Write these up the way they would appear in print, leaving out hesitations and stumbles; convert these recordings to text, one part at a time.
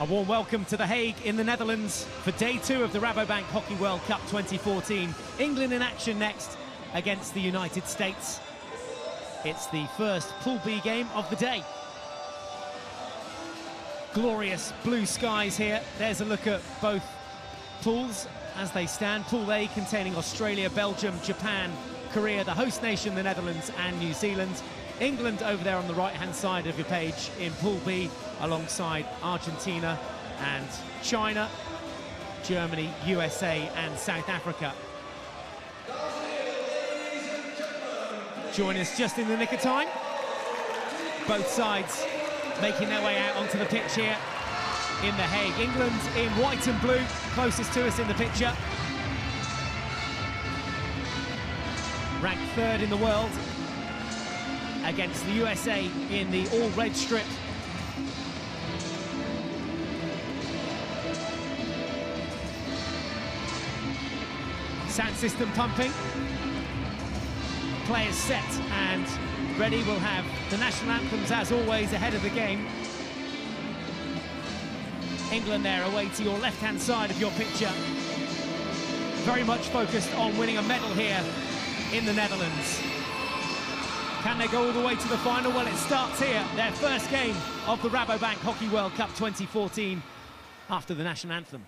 A warm welcome to The Hague in the Netherlands for day 2 of the Rabobank Hockey World Cup 2014. England in action next against the United States. It's the first Pool B game of the day. Glorious blue skies here. There's a look at both pools as they stand. Pool A containing Australia, Belgium, Japan, Korea, the host nation, the Netherlands and New Zealand. England over there on the right-hand side of your page in Pool B, alongside Argentina and China, Germany, USA and South Africa. Join us just in the nick of time. Both sides making their way out onto the pitch here in The Hague. England in white and blue, closest to us in the picture. Ranked 3rd in the world, against the USA in the all-red strip. Sound system pumping. Players set and ready. We'll have the national anthems, as always, ahead of the game. England there away to your left-hand side of your picture. Very much focused on winning a medal here in the Netherlands. Can they go all the way to the final? Well, it starts here, their first game of the Rabobank Hockey World Cup 2014 after the national anthem.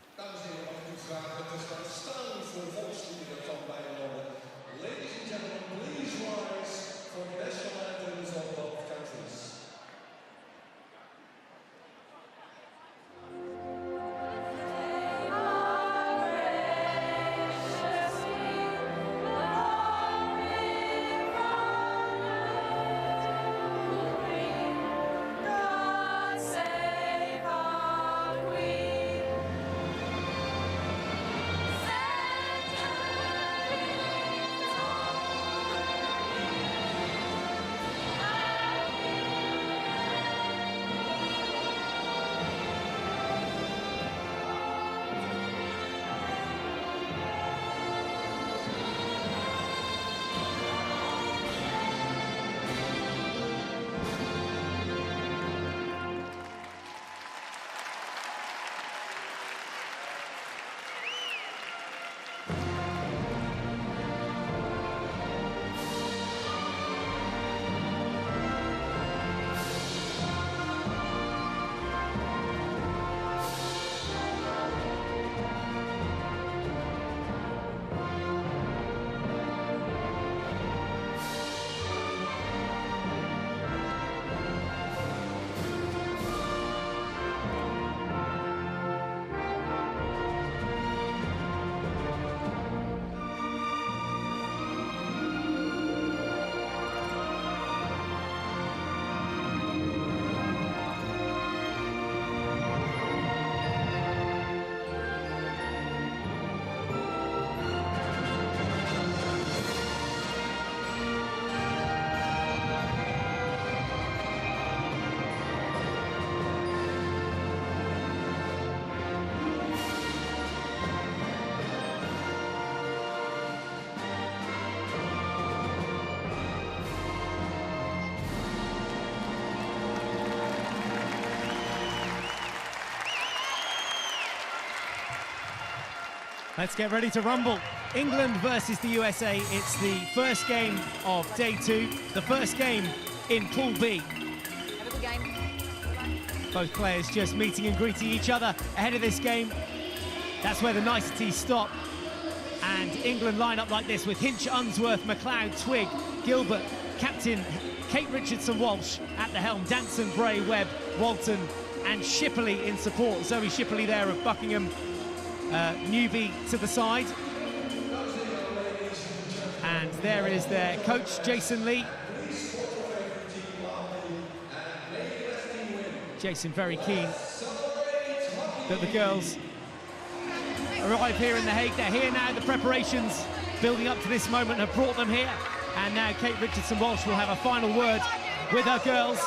Let's get ready to rumble. England versus the USA. It's the first game of day 2, the first game in Pool B. Both players just meeting and greeting each other ahead of this game. That's where the niceties stop. And England line up like this with Hinch, Unsworth, McLeod, Twigg, Gilbert, captain Kate Richardson-Walsh at the helm, Danson, Bray, Webb, Walton and Shipperley in support. Zoe Shipperley there of Buckingham, newbie to the side. And there is their coach, Jason Lee. Jason very keen that the girls arrive here in The Hague. They're here now. The preparations building up to this moment have brought them here. And now Kate Richardson-Walsh will have a final word with her girls.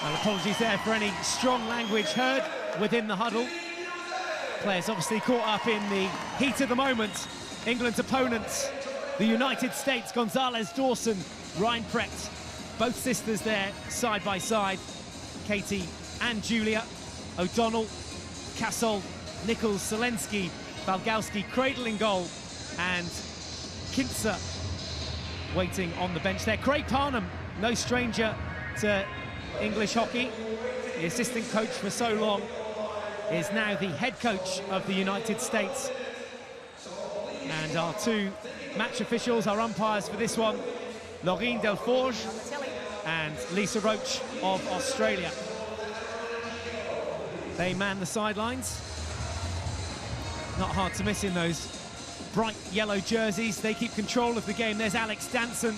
And apologies there for any strong language heard within the huddle. Players obviously caught up in the heat of the moment. England's opponents, the United States, Gonzalez, Dawson, Reinprecht, both sisters there side by side. Katie and Julia, O'Donnell, Cassol, Nichols, Selensky, Valgowski, Cradle in goal, and Kintzer waiting on the bench there. Craig Parnham, no stranger to English hockey, the assistant coach for so long, is now the head coach of the United States. And our two match officials, our umpires for this one, Laurine Delforge and Lisa Roach of Australia. They man the sidelines. Not hard to miss in those bright yellow jerseys. They keep control of the game. There's Alex Danson,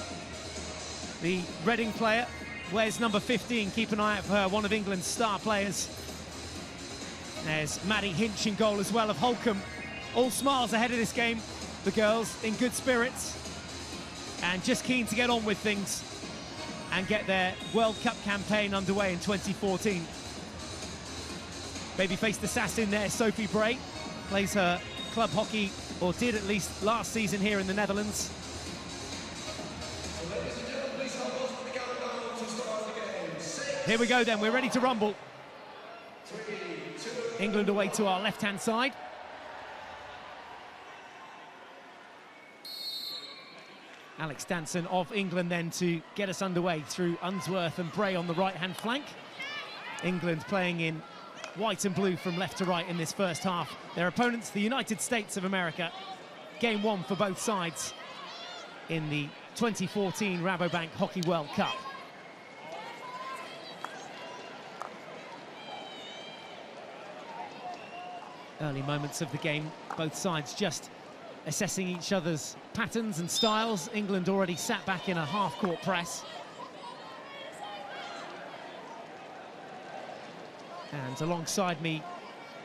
the Reading player. Wears number 15, keep an eye out for her, one of England's star players. There's Maddie Hinch in goal as well of Holcombe. All smiles ahead of this game. The girls in good spirits and just keen to get on with things and get their World Cup campaign underway in 2014. Baby-faced assassin there, Sophie Bray, plays her club hockey, or did at least last season here in the Netherlands. Here we go then, we're ready to rumble. England away to our left-hand side. Alex Danson of England then to get us underway through Unsworth and Bray on the right-hand flank. England playing in white and blue from left to right in this first half. Their opponents, the United States of America. Game one for both sides in the 2014 Rabobank Hockey World Cup. Early moments of the game, both sides just assessing each other's patterns and styles. England already sat back in a half-court press. And alongside me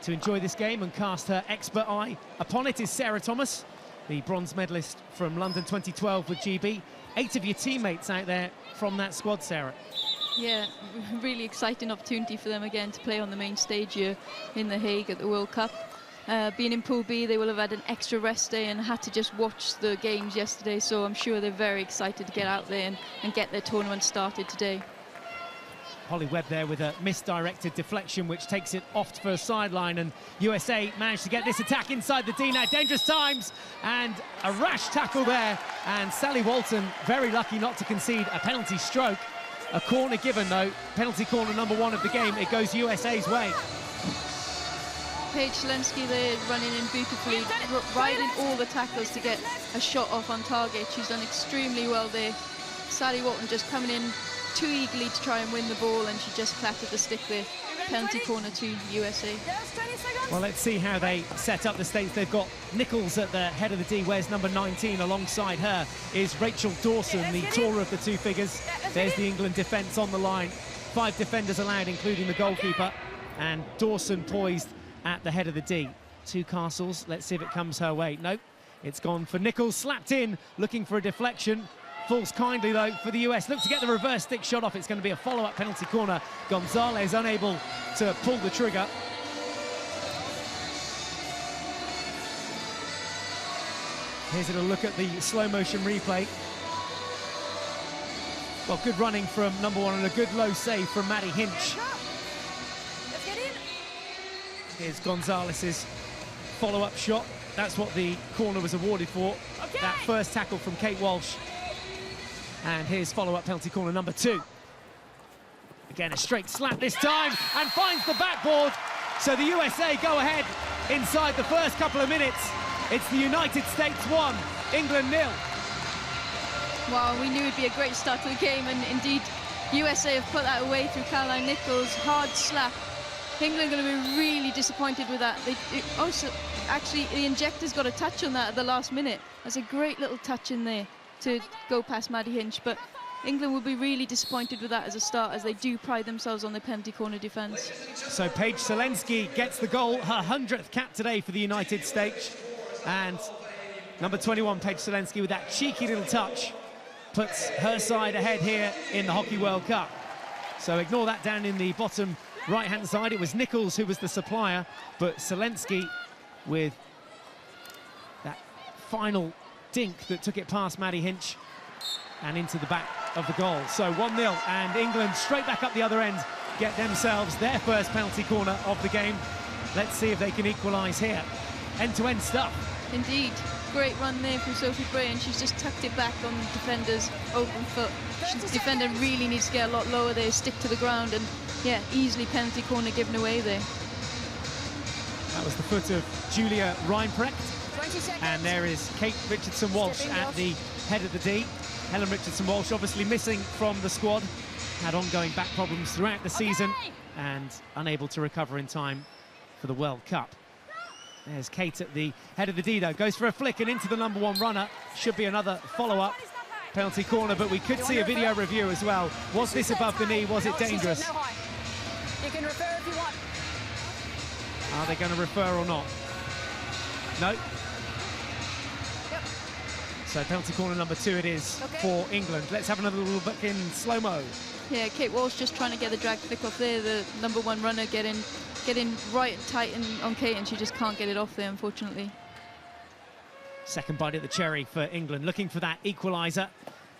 to enjoy this game and cast her expert eye upon it is Sarah Thomas, the bronze medalist from London 2012 with GB. 8 of your teammates out there from that squad, Sarah. Yeah, really exciting opportunity for them again to play on the main stage here in The Hague at the World Cup. Being in Pool B, they will have had an extra rest day and had to just watch the games yesterday, so I'm sure they're very excited to get out there and get their tournament started today. Holly Webb there with a misdirected deflection which takes it off for a sideline, and USA managed to get this attack inside the D now. Dangerous times and a rash tackle there, and Sally Walton very lucky not to concede a penalty stroke. A corner given though, penalty corner number 1 of the game. It goes USA's way. Paige Selensky there running in beautifully, riding all the tackles to get a shot off on target. She's done extremely well there. Sally Walton just coming in too eagerly to try and win the ball, and she just clattered the stick there. Penalty corner to USA. Well, let's see how they set up the States. They've got Nichols at the head of the D. Where's number 19? Alongside her is Rachel Dawson, the taller of the two figures. There's the England defence on the line. 5 defenders allowed, including the goalkeeper. And Dawson poised at the head of the D. 2 Castles. Let's see if it comes her way. Nope, it's gone for Nichols. Slapped in, looking for a deflection. Falls kindly, though, for the US. Look to get the reverse stick shot off. It's going to be a follow-up penalty corner. Gonzalez unable to pull the trigger. Here's a look at the slow-motion replay. Well, good running from number 1 and a good low save from Maddie Hinch. Here's Gonzalez's follow-up shot. That's what the corner was awarded for. Okay. That first tackle from Kate Walsh. And here's follow-up penalty corner number 2. Again, a straight slap this time, and finds the backboard. So the USA go ahead inside the first couple of minutes. It's the United States 1, England 0. Wow, we knew it'd be a great start to the game, and indeed, USA have put that away through Caroline Nichols. Hard slap. England are going to be really disappointed with that. Actually, the injector's got a touch on that at the last minute. That's a great little touch in there to go past Maddie Hinch, but England will be really disappointed with that as a start, as they do pride themselves on their penalty corner defence. So Paige Selensky gets the goal, her 100th cap today for the United States, and number 21, Paige Selensky, with that cheeky little touch, puts her side ahead here in the Hockey World Cup. So ignore that down in the bottom right-hand side. It was Nichols who was the supplier, but Selensky with that final dink that took it past Maddie Hinch and into the back of the goal. So 1-0, and England straight back up the other end, get themselves their first penalty corner of the game. Let's see if they can equalise here. End-to-end stuff. Indeed. Great run there from Sophie Bray, and she's just tucked it back on the defender's open foot. The defender really needs to get a lot lower there, stick to the ground, and yeah, easily penalty corner given away there. That was the foot of Julia Reinprecht. And there is Kate Richardson-Walsh at the head of the D. Helen Richardson-Walsh obviously missing from the squad. Had ongoing back problems throughout the season and unable to recover in time for the World Cup. There's Kate at the head of the D, though. Goes for a flick and into the number 1 runner. Should be another follow-up penalty corner, but we could see a video review as well. Was this above the knee? Was it dangerous? You can refer if you want. Are they going to refer or not? No. Yep. So penalty corner number 2 it is for England. Let's have another little look in slow-mo. Yeah, Kate Walsh just trying to get the drag flick off there. The #1 runner getting right and tight on Kate, and she just can't get it off there, unfortunately. Second bite at the cherry for England, looking for that equaliser.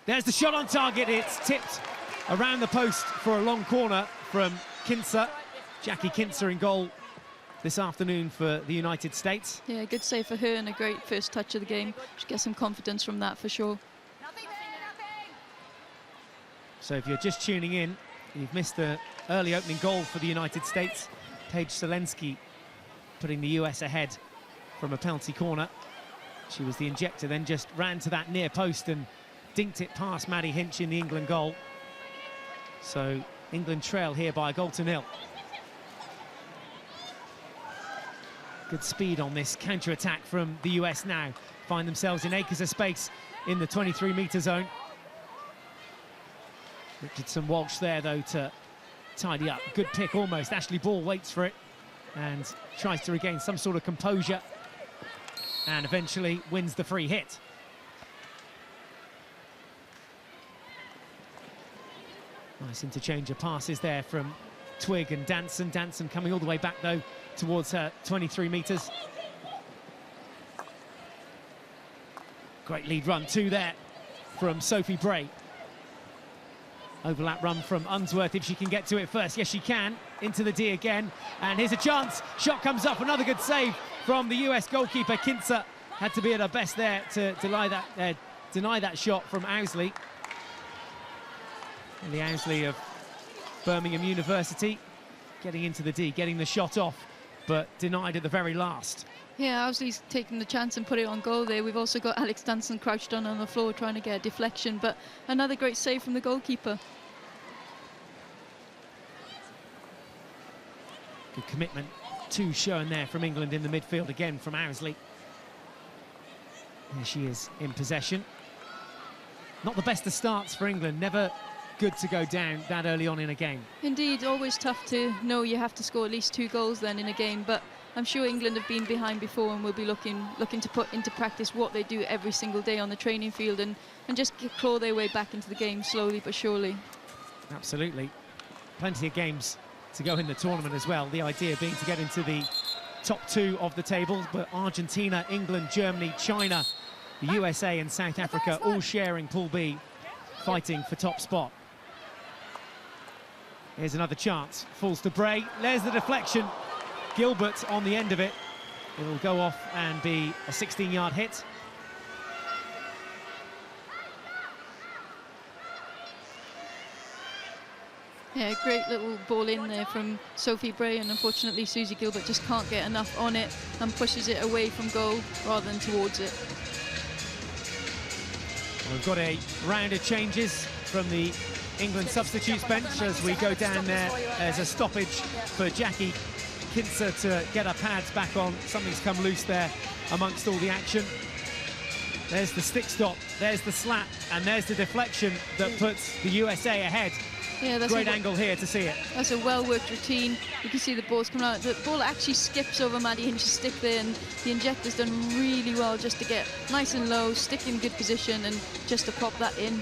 There's the shot on target. It's tipped around the post for a long corner from Kinser. Jackie Kinser in goal this afternoon for the United States. Yeah, good save for her and a great first touch of the game. Should get some confidence from that for sure. So if you're just tuning in, you've missed the early opening goal for the United States. Paige Selensky putting the US ahead from a penalty corner. She was the injector, then just ran to that near post and dinked it past Maddie Hinch in the England goal. So England trail here by a 1-0. Good speed on this counter-attack from the US now. Find themselves in acres of space in the 23-metre zone. Richardson Walsh there, though, to tidy up. Good pick almost. Ashley Ball waits for it and tries to regain some sort of composure and eventually wins the free hit. Nice interchange of passes there from Twigg and Danson. Danson coming all the way back, though, towards her 23 metres. Great lead run, 2 there from Sophie Bray. Overlap run from Unsworth, if she can get to it first. Yes, she can. Into the D again. And here's a chance. Shot comes up. Another good save from the US goalkeeper. Kinser had to be at her best there to deny that shot from Owsley. And the Owsley of Birmingham University getting into the D, getting the shot off, but denied at the very last. Yeah, Owsley's taking the chance and put it on goal there. We've also got Alex Danson crouched on the floor trying to get a deflection, but another great save from the goalkeeper. Good commitment, 2 shown there from England in the midfield again from Owsley. Here she is in possession. Not the best of starts for England, never good to go down that early on in a game. Indeed, always tough to know you have to score at least 2 goals then in a game, but I'm sure England have been behind before and will be looking to put into practice what they do every single day on the training field and just claw their way back into the game slowly but surely. Absolutely. Plenty of games to go in the tournament as well. The idea being to get into the top 2 of the table, but Argentina, England, Germany, China, the USA and South Africa all sharing Pool B, fighting for top spot. Here's another chance. Falls to Bray. There's the deflection. Gilbert on the end of it. It'll go off and be a 16-yard hit. Yeah, great little ball in there from Sophie Bray, and unfortunately Susie Gilbert just can't get enough on it and pushes it away from goal rather than towards it. Well, we've got a round of changes from the England substitutes bench as we go down there as a stoppage for Jackie Kinser to get her pads back on. Something's come loose there amongst all the action. There's the stick stop, there's the slap, and there's the deflection that puts the USA ahead. Yeah, that's great angle here to see it. That's a well-worked routine. You can see the ball's coming out. The ball actually skips over Maddie Hinch's stick there, and the injector's done really well just to get nice and low, stick in good position, and just to pop that in.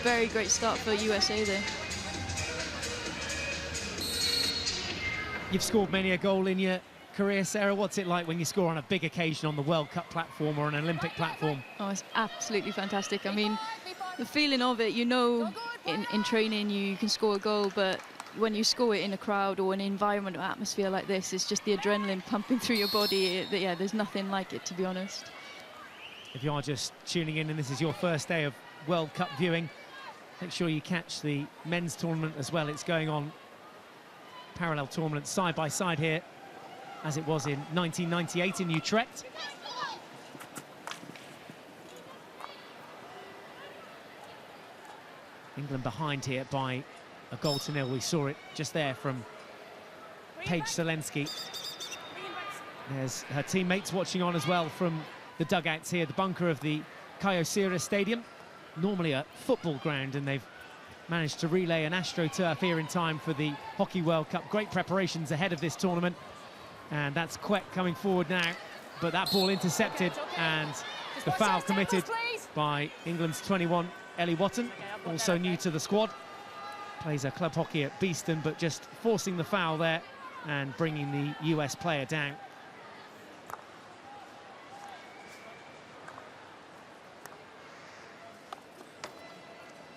Very great start for USA there. You've scored many a goal in your career, Sarah. What's it like when you score on a big occasion on the World Cup platform or an Olympic platform? Oh, it's absolutely fantastic. I mean, the feeling of it, you know, in training you can score a goal, but when you score it in a crowd or an environment or atmosphere like this, it's just the adrenaline pumping through your body. Yeah, there's nothing like it, to be honest. If you are just tuning in and this is your first day of World Cup viewing, make sure you catch the men's tournament as well. It's going on parallel tournaments side by side here, as it was in 1998 in Utrecht. England behind here by a 0-0. We saw it just there from Paige Selensky. There's her teammates watching on as well from the dugouts here, the bunker of the Kyocera Stadium. Normally a football ground, and they've managed to relay an AstroTurf here in time for the Hockey World Cup. Great preparations ahead of this tournament. And that's Quek coming forward now, but that ball intercepted, and the foul committed by England's 21, Ellie Watton, also new to the squad. Plays her club hockey at Beeston, but just forcing the foul there and bringing the US player down.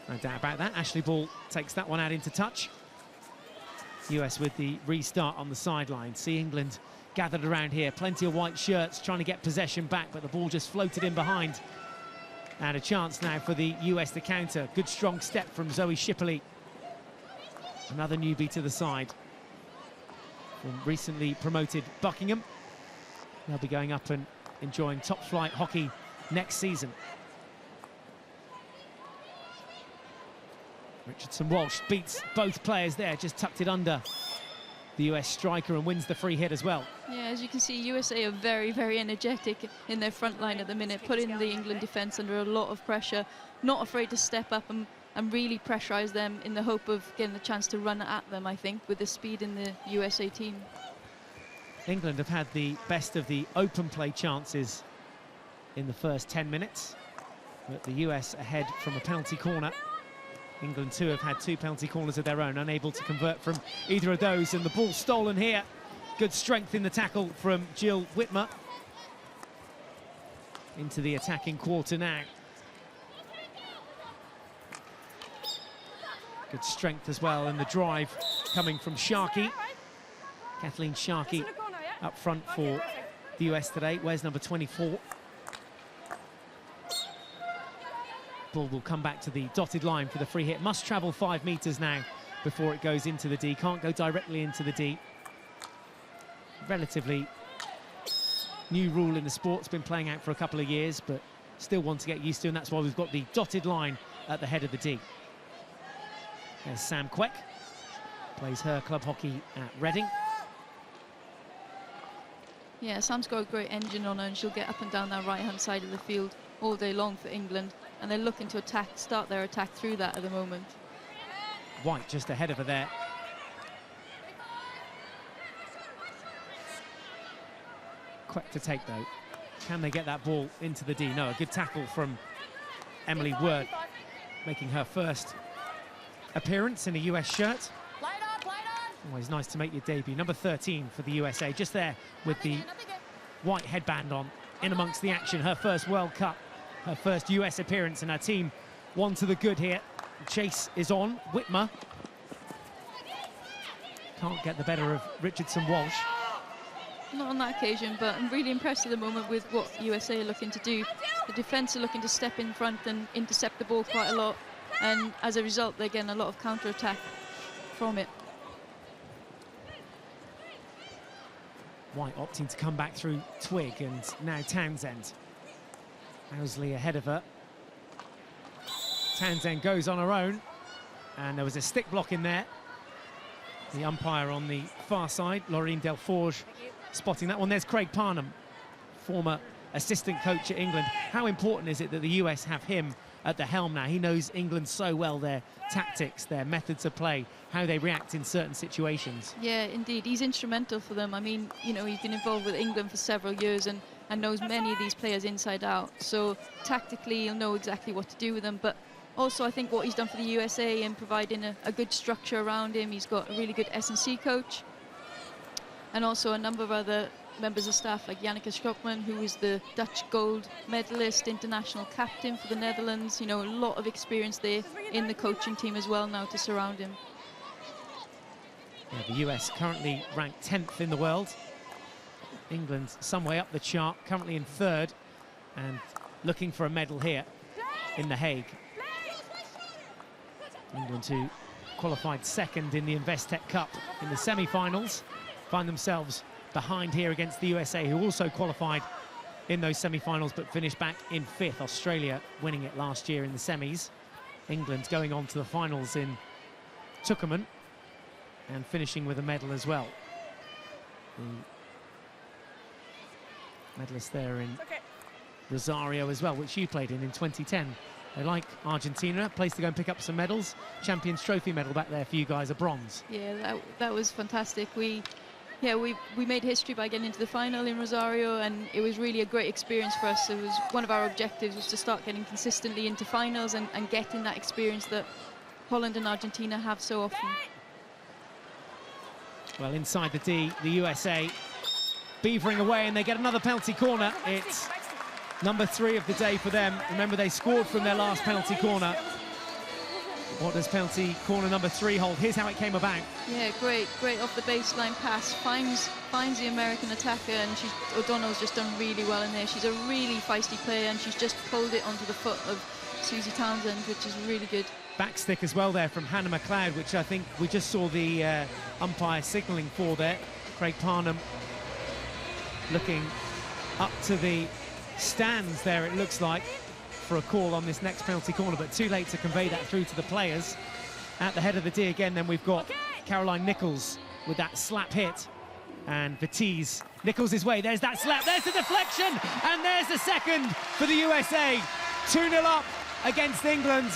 No doubt about that. Ashley Ball takes that one out into touch. US with the restart on the sideline. See England gathered around here. Plenty of white shirts trying to get possession back, but the ball just floated in behind. And a chance now for the US to counter. Good strong step from Zoe Shipley. Another newbie to the side. From recently promoted Buckingham. They'll be going up and enjoying top flight hockey next season. Richardson Walsh beats both players there, just tucked it under the US striker and wins the free hit as well. Yeah, as you can see, USA are very, very energetic in their front line at the minute, putting the England defence under a lot of pressure, not afraid to step up and really pressurise them in the hope of getting the chance to run at them, I think, with the speed in the USA team. England have had the best of the open play chances in the first 10 minutes, but the US ahead from a penalty corner. England too have had 2 penalty corners of their own, unable to convert from either of those, and the ball stolen here. Good strength in the tackle from Jill Whitmer. Into the attacking quarter now. Good strength as well in the drive coming from Sharkey. Kathleen Sharkey up front for the US today. Where's number 24? Ball will come back to the dotted line for the free hit. Must travel 5 metres now before it goes into the D. Can't go directly into the D. Relatively new rule in the sport. It's been playing out for a couple of years, but still one to get used to, and that's why we've got the dotted line at the head of the D. There's Sam Quek. Plays her club hockey at Reading. Yeah, Sam's got a great engine on her, and she'll get up and down that right-hand side of the field all day long for England. And they're looking to start their attack through that at the moment. White just ahead of her there. Quick to take though. Can they get that ball into the D? No, a good tackle from Emily Word, making her first appearance in a US shirt. Always nice to make your debut. Number 13 for the USA, just there with the white headband on, in amongst the action. Her first World Cup. Her first US appearance, and her team one to the good here. The chase is on. Whitmer can't get the better of Richardson Walsh. Not on that occasion, but I'm really impressed at the moment with what USA are looking to do. The defence are looking to step in front and intercept the ball quite a lot, and as a result they're getting a lot of counter-attack from it. White opting to come back through Twig, and now Townsend. Owsley ahead of her. Townsend goes on her own, and there was a stick block in there. The umpire on the far side, Laureen Delforge, spotting that one. There's Craig Parnham, former assistant coach at England. How important is it that the US have him at the helm now? He knows England so well, their tactics, their methods of play, how they react in certain situations. Yeah, indeed, he's instrumental for them. I mean, you know, he's been involved with England for several years and knows many of these players inside out. So tactically, he'll know exactly what to do with them. But also, I think what he's done for the USA in providing a good structure around him. He's got a really good S&C coach, and also a number of other members of staff like Janneke Schokman, who is the Dutch gold medalist, international captain for the Netherlands. You know, a lot of experience there in the coaching team as well now to surround him. Yeah, the US currently ranked 10th in the world. England some way up the chart, currently in 3rd, and looking for a medal here in The Hague. England, who qualified 2nd in the Investec Cup in the semi-finals, find themselves behind here against the USA, who also qualified in those semi-finals but finished back in 5th. Australia winning it last year in the semis. England going on to the finals in Tucumán and finishing with a medal as well. The medalist there in Rosario as well, which you played in 2010. They like Argentina, place to go and pick up some medals. Champions Trophy medal back there for you guys, a bronze. Yeah, that was fantastic. We Yeah, we made history by getting into the final in Rosario, and it was really a great experience for us. It was one of our objectives was to start getting consistently into finals and getting that experience that Holland and Argentina have so often. Well, inside the D, the USA beavering away, and they get another penalty corner. It's number 3 of the day for them. Remember, they scored from their last penalty corner. What does penalty corner number 3 hold? Here's how it came about. Yeah, great off the baseline pass. Finds the American attacker, and O'Donnell's just done really well in there. She's a really feisty player, and she's just pulled it onto the foot of Susie Townsend, which is really good. Backstick as well there from Hannah McLeod, which I think we just saw the umpire signalling for there. Craig Parnham looking up to the stands there, it looks like, for a call on this next penalty corner, but too late to convey that through to the players. At the head of the D again, then we've got Caroline Nichols with that slap hit, and Vitesse Nichols' way. There's that slap, there's the deflection, and there's the second for the USA. 2-0 up against England.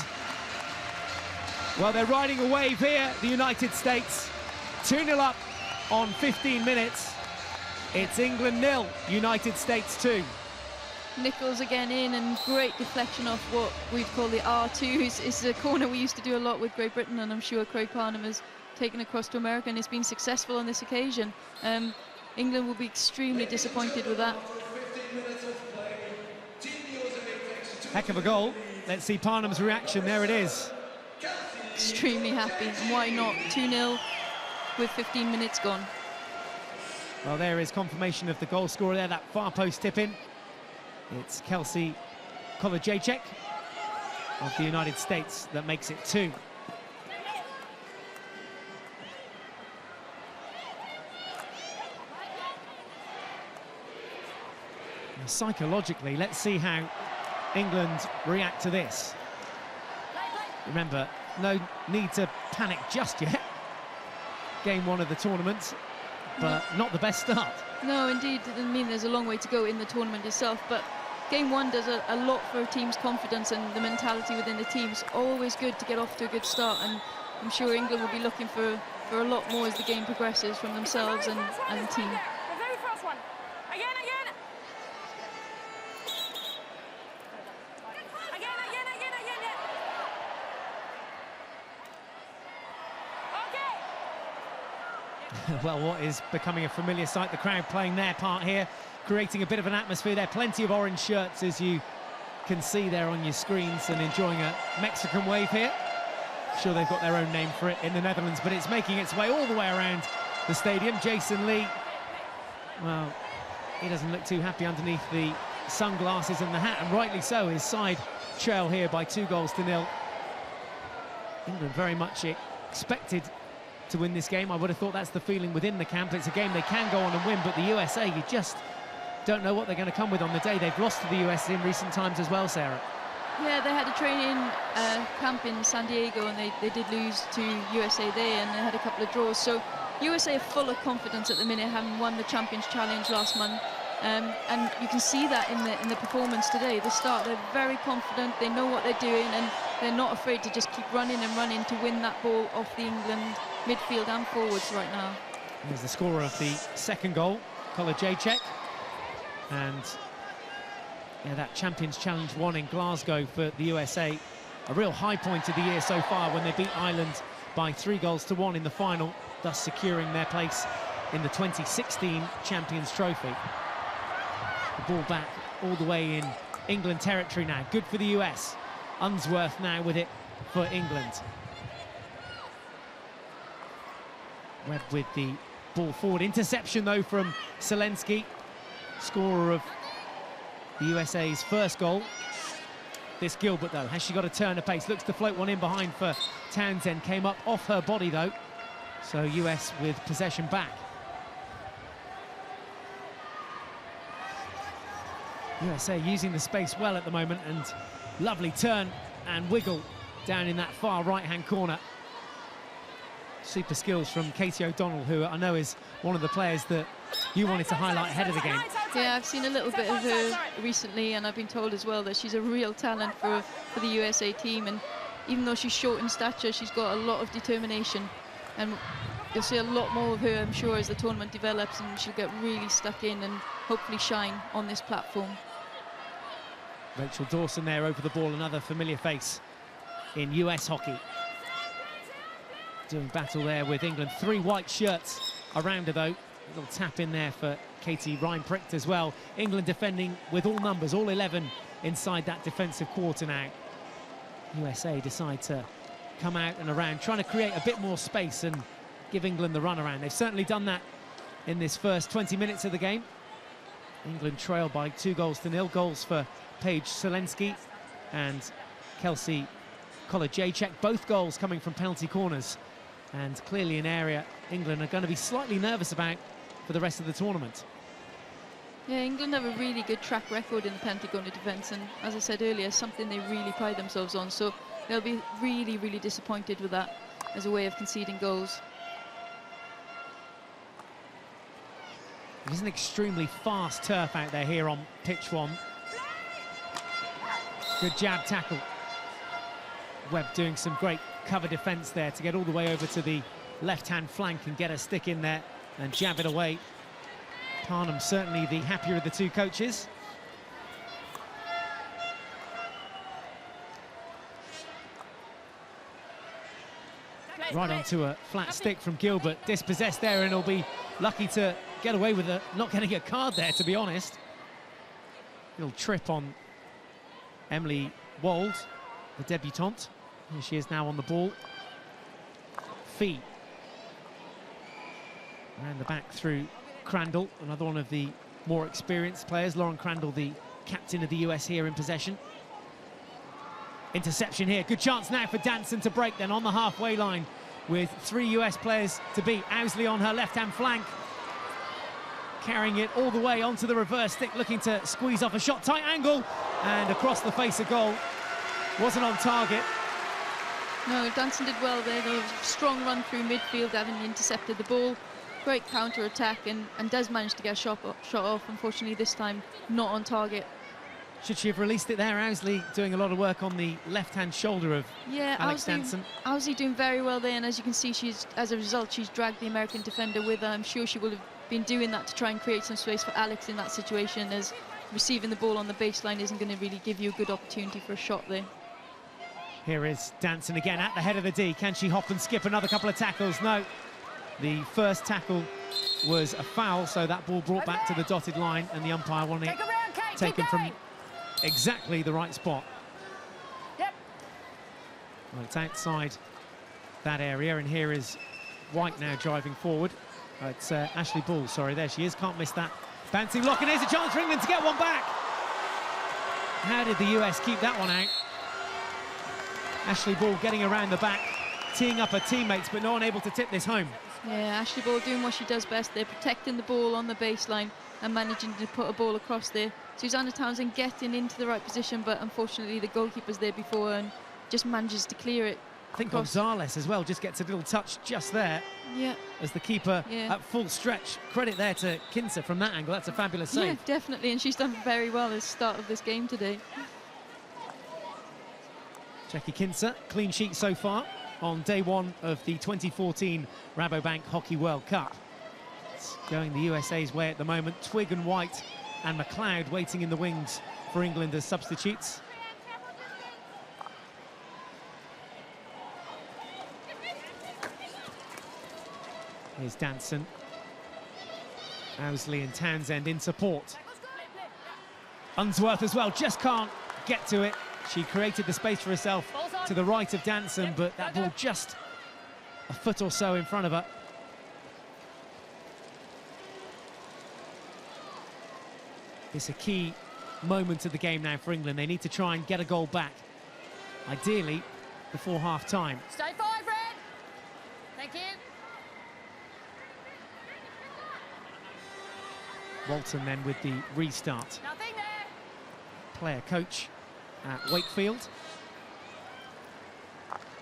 Well, they're riding a wave here, the United States. 2-0 up on 15 minutes. It's England 0, United States 2. Nichols again in, and great deflection off what we'd call the R2. It's a corner we used to do a lot with Great Britain, and I'm sure Craig Parnham has taken across to America, and it's been successful on this occasion. England will be extremely disappointed with that. Heck of a goal. Let's see Parnham's reaction. There it is. Extremely happy, and why not? 2-0 with 15 minutes gone. Well, there is confirmation of the goal scorer there, that far post tip-in. It's Kelsey Kolajajek of the United States that makes it 2. Now, psychologically, let's see how England react to this. Remember, no need to panic just yet. Game 1 of the tournament, but not the best start. No, indeed. I mean, there's a long way to go in the tournament itself, but game 1 does a lot for a team's confidence and the mentality within the team. It's always good to get off to a good start, and I'm sure England will be looking for a lot more as the game progresses from themselves and the team. The very first one. Again. Well, what is becoming a familiar sight, the crowd playing their part here, creating a bit of an atmosphere there. Plenty of orange shirts, as you can see there on your screens, and enjoying a Mexican wave here. I'm sure they've got their own name for it in the Netherlands, but it's making its way all the way around the stadium. Jason Lee, well, he doesn't look too happy underneath the sunglasses and the hat, and rightly so. His side trail here by 2-0. England very much expected to win this game. I would have thought that's the feeling within the camp. It's a game they can go on and win, but the USA, you just don't know what they're going to come with on the day. They've lost to the US in recent times as well, Sarah. Yeah, they had a training camp in San Diego, and they did lose to USA there, and they had a couple of draws. So USA are full of confidence at the minute, having won the Champions Challenge last month. And you can see that in the performance today. The start, they're very confident, they know what they're doing, and they're not afraid to just keep running and running to win that ball off the England midfield and forwards right now. Here's the scorer of the second goal, Kolajajek. And yeah, that Champions Challenge 1 in Glasgow for the USA, a real high point of the year so far, when they beat Ireland by 3-1 in the final, thus securing their place in the 2016 Champions Trophy. The ball back all the way in England territory now. Good for the US. Unsworth now with it for England. Webb with the ball forward. Interception, though, from Selensky, scorer of the USA's first goal. This Gilbert, though, has she got a turn of pace? Looks to float one in behind for Townsend. Came up off her body, though. So US with possession back. USA using the space well at the moment, and lovely turn and wiggle down in that far right-hand corner. Super skills from Katie O'Donnell, who I know is one of the players that you wanted to highlight ahead of the game. Yeah, I've seen a little bit of her recently, and I've been told as well that she's a real talent for the USA team, and even though she's short in stature, she's got a lot of determination. And you'll see a lot more of her, I'm sure, as the tournament develops, and she'll get really stuck in and hopefully shine on this platform. Rachel Dawson there over the ball, another familiar face in US hockey. Doing battle there with England. 3 white shirts around her, though. A little tap in there for Katie Reinpricht as well. England defending with all numbers, all 11 inside that defensive quarter now. USA decide to come out and around, trying to create a bit more space and give England the run around. They've certainly done that in this first 20 minutes of the game. England trail by 2-0. Goals for Paige Selensky and Kelsey Kolajacek. Both goals coming from penalty corners. And clearly an area England are going to be slightly nervous about for the rest of the tournament. Yeah, England have a really good track record in the penalty corner defence, and as I said earlier, something they really pride themselves on. So they'll be really, really disappointed with that as a way of conceding goals. It is an extremely fast turf out there here on pitch 1. Good jab tackle. Webb doing some great cover defence there to get all the way over to the left-hand flank and get a stick in there and jab it away. Parnham certainly the happier of the two coaches. Right onto a flat stick from Gilbert, dispossessed there, and he'll be lucky to get away with not getting a card there, to be honest. Little trip on Emily Wold, the debutante. Here she is now on the ball. Fee. Around the back through Crandall, another one of the more experienced players. Lauren Crandall, the captain of the US here in possession. Interception here, good chance now for Danson to break then on the halfway line with 3 US players to beat. Owsley on her left-hand flank, carrying it all the way onto the reverse stick, looking to squeeze off a shot, tight angle, and across the face of goal. Wasn't on target. No, Danson did well there. There was a strong run through midfield, having intercepted the ball. Great counter-attack, and does manage to get a shot off. Unfortunately, this time not on target. Should she have released it there? Owsley doing a lot of work on the left-hand shoulder of Alex Danson. Owsley doing very well there, and as you can see, as a result, she's dragged the American defender with her. I'm sure she would have been doing that to try and create some space for Alex in that situation, as receiving the ball on the baseline isn't going to really give you a good opportunity for a shot there. Here is Danson again at the head of the D. Can she hop and skip another couple of tackles? No. The first tackle was a foul, so that ball brought back to the dotted line, and the umpire wanting it taken from exactly the right spot. Yep. Well, it's outside that area, and here is White now driving forward. It's Ashley Bull, sorry, there she is, can't miss that. Bouncing lock, and here's a chance for England to get one back. How did the US keep that one out? Ashley Bull getting around the back, teeing up her teammates, but no one able to tip this home. Yeah, Ashley Bull doing what she does best. They're protecting the ball on the baseline and managing to put a ball across there. Susanna Townsend getting into the right position, but unfortunately the goalkeeper's there before and just manages to clear it. I think Gonzalez as well just gets a little touch just there. Yeah. As the keeper at full stretch. Credit there to Kinser from that angle. That's a fabulous save. Yeah, definitely, and she's done very well at the start of this game today. Jackie Kinser, clean sheet so far on day 1 of the 2014 Rabobank Hockey World Cup. It's going the USA's way at the moment. Twigg and White and McLeod waiting in the wings for England as substitutes. Here's Danson. Owsley and Townsend in support. Unsworth as well, just can't get to it. She created the space for herself to the right of Danson, but that ball just a foot or so in front of her. It's a key moment of the game now for England. They need to try and get a goal back, ideally before half-time. Stay forward, Fred. Thank you. Walton then with the restart. Nothing there. Player coach at Wakefield.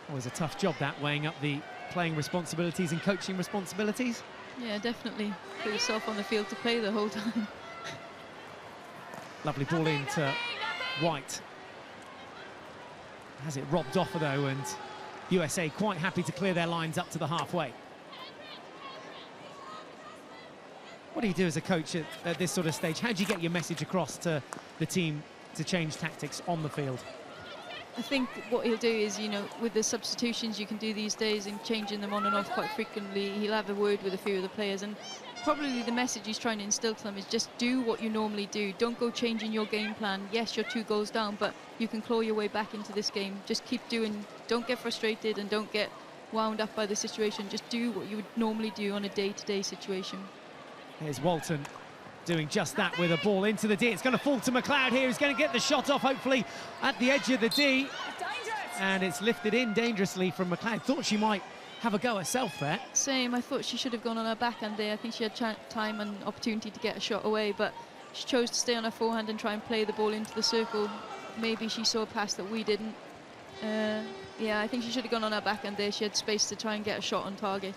Always a tough job that, weighing up the playing responsibilities and coaching responsibilities. Yeah, definitely. Put yourself on the field to play the whole time. Lovely ball into White. Has it robbed off though, and USA quite happy to clear their lines up to the halfway. What do you do as a coach at this sort of stage? How do you get your message across to the team to change tactics on the field? I think what he'll do is, you know, with the substitutions you can do these days and changing them on and off quite frequently, he'll have a word with a few of the players, and probably the message he's trying to instill to them is just do what you normally do. Don't go changing your game plan. Yes, you're 2 goals down, but you can claw your way back into this game. Just keep doing, don't get frustrated and don't get wound up by the situation. Just do what you would normally do on a day-to-day situation. Here's Walton doing just that with a ball into the D. It's going to fall to McLeod here. He's going to get the shot off, hopefully, at the edge of the D. And it's lifted in dangerously from McLeod. Thought she might have a go herself there. Same, I thought she should have gone on her backhand there. I think she had time and opportunity to get a shot away, but she chose to stay on her forehand and try and play the ball into the circle. Maybe she saw a pass that we didn't. Yeah, I think she should have gone on her backhand there. She had space to try and get a shot on target.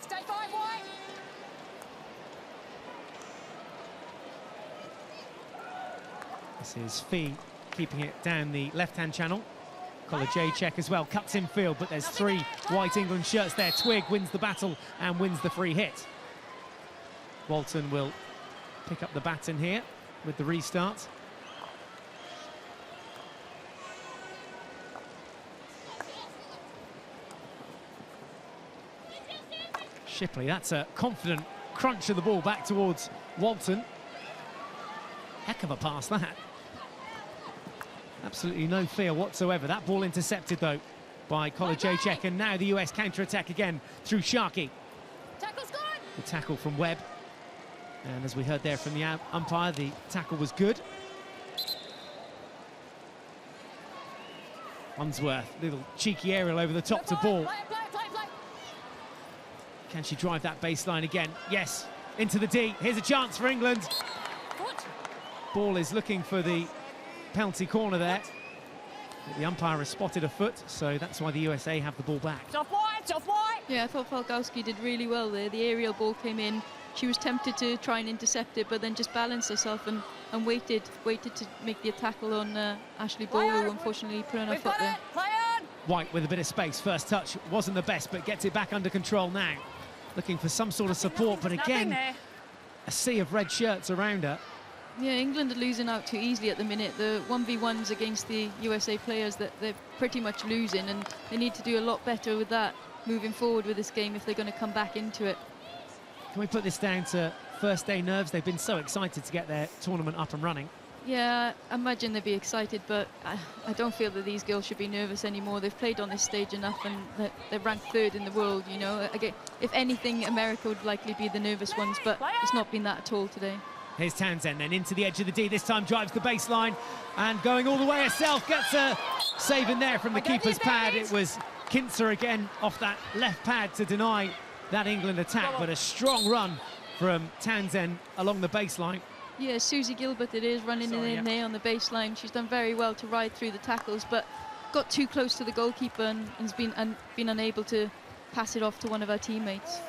Stay five wide. This is Fee keeping it down the left-hand channel. Jacek as well, cuts in field, but there's 3 white England shirts there. Twig wins the battle and wins the free hit. Walton will pick up the baton here with the restart. Shipley, that's a confident crunch of the ball back towards Walton. Heck of a pass, that. Absolutely no fear whatsoever. That ball intercepted, though, by Jacek, and now the US counter-attack again through Sharkey. Tackle's good. The tackle from Webb. And as we heard there from the umpire, the tackle was good. Unsworth, little cheeky aerial over the top to ball. Play. Can she drive that baseline again? Yes, into the D. Here's a chance for England. Foot. Ball is looking for the penalty corner there. But the umpire has spotted a foot, so that's why the USA have the ball back. It's off wide. Yeah, I thought Falkowski did really well there. The aerial ball came in. She was tempted to try and intercept it, but then just balanced herself and waited to make the tackle on Ashley Ball, who unfortunately put on her foot there. Play on. White with a bit of space. First touch wasn't the best, but gets it back under control now. Looking for some sort of support, but again, a sea of red shirts around her. Yeah, England are losing out too easily at the minute. The 1v1s against the USA players, that they're pretty much losing, and they need to do a lot better with that moving forward with this game if they're going to come back into it. Can we put this down to first day nerves? They've been so excited to get their tournament up and running. Yeah, I imagine they'd be excited, but I don't feel that these girls should be nervous anymore. They've played on this stage enough, and they're ranked 3rd in the world, you know. Again, if anything, America would likely be the nervous ones, but it's not been that at all today. Here's Townsend then into the edge of the D. This time drives the baseline and going all the way herself. Gets a save in there from the keeper's pad. It was Kintzer again off that left pad to deny that England attack, but a strong run from Townsend along the baseline. Yeah, Susie Gilbert it is, running in there on the baseline. She's done very well to ride through the tackles, but got too close to the goalkeeper and has been unable to pass it off to one of her teammates.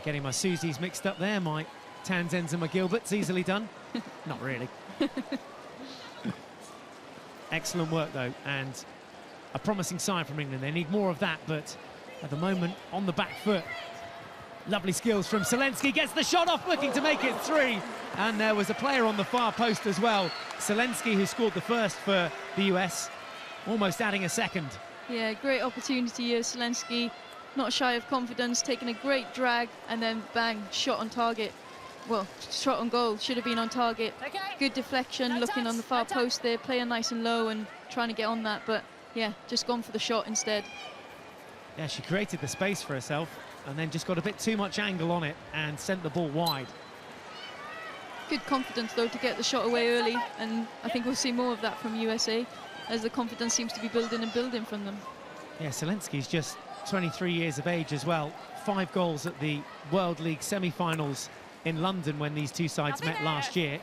Getting my Susies mixed up there, my Townsends and my Gilberts, easily done. Not really. Excellent work, though, and a promising sign from England. They need more of that, but at the moment, on the back foot. Lovely skills from Selensky, gets the shot off, looking to make it 3. And there was a player on the far post as well. Selensky, who scored the first for the US, almost adding a second. Yeah, great opportunity here, Selensky. Not shy of confidence, taking a great drag, and then bang, shot on target. Well, shot on goal, should have been on target. Okay. Good deflection, looking on the far post there, playing nice and low and trying to get on that, but yeah, just gone for the shot instead. Yeah, she created the space for herself and then just got a bit too much angle on it and sent the ball wide. Good confidence, though, to get the shot away early, and I think we'll see more of that from USA as the confidence seems to be building from them. Yeah, Selensky's just 23 years of age as well. 5 goals at the World League semi-finals in London when these two sides met last year.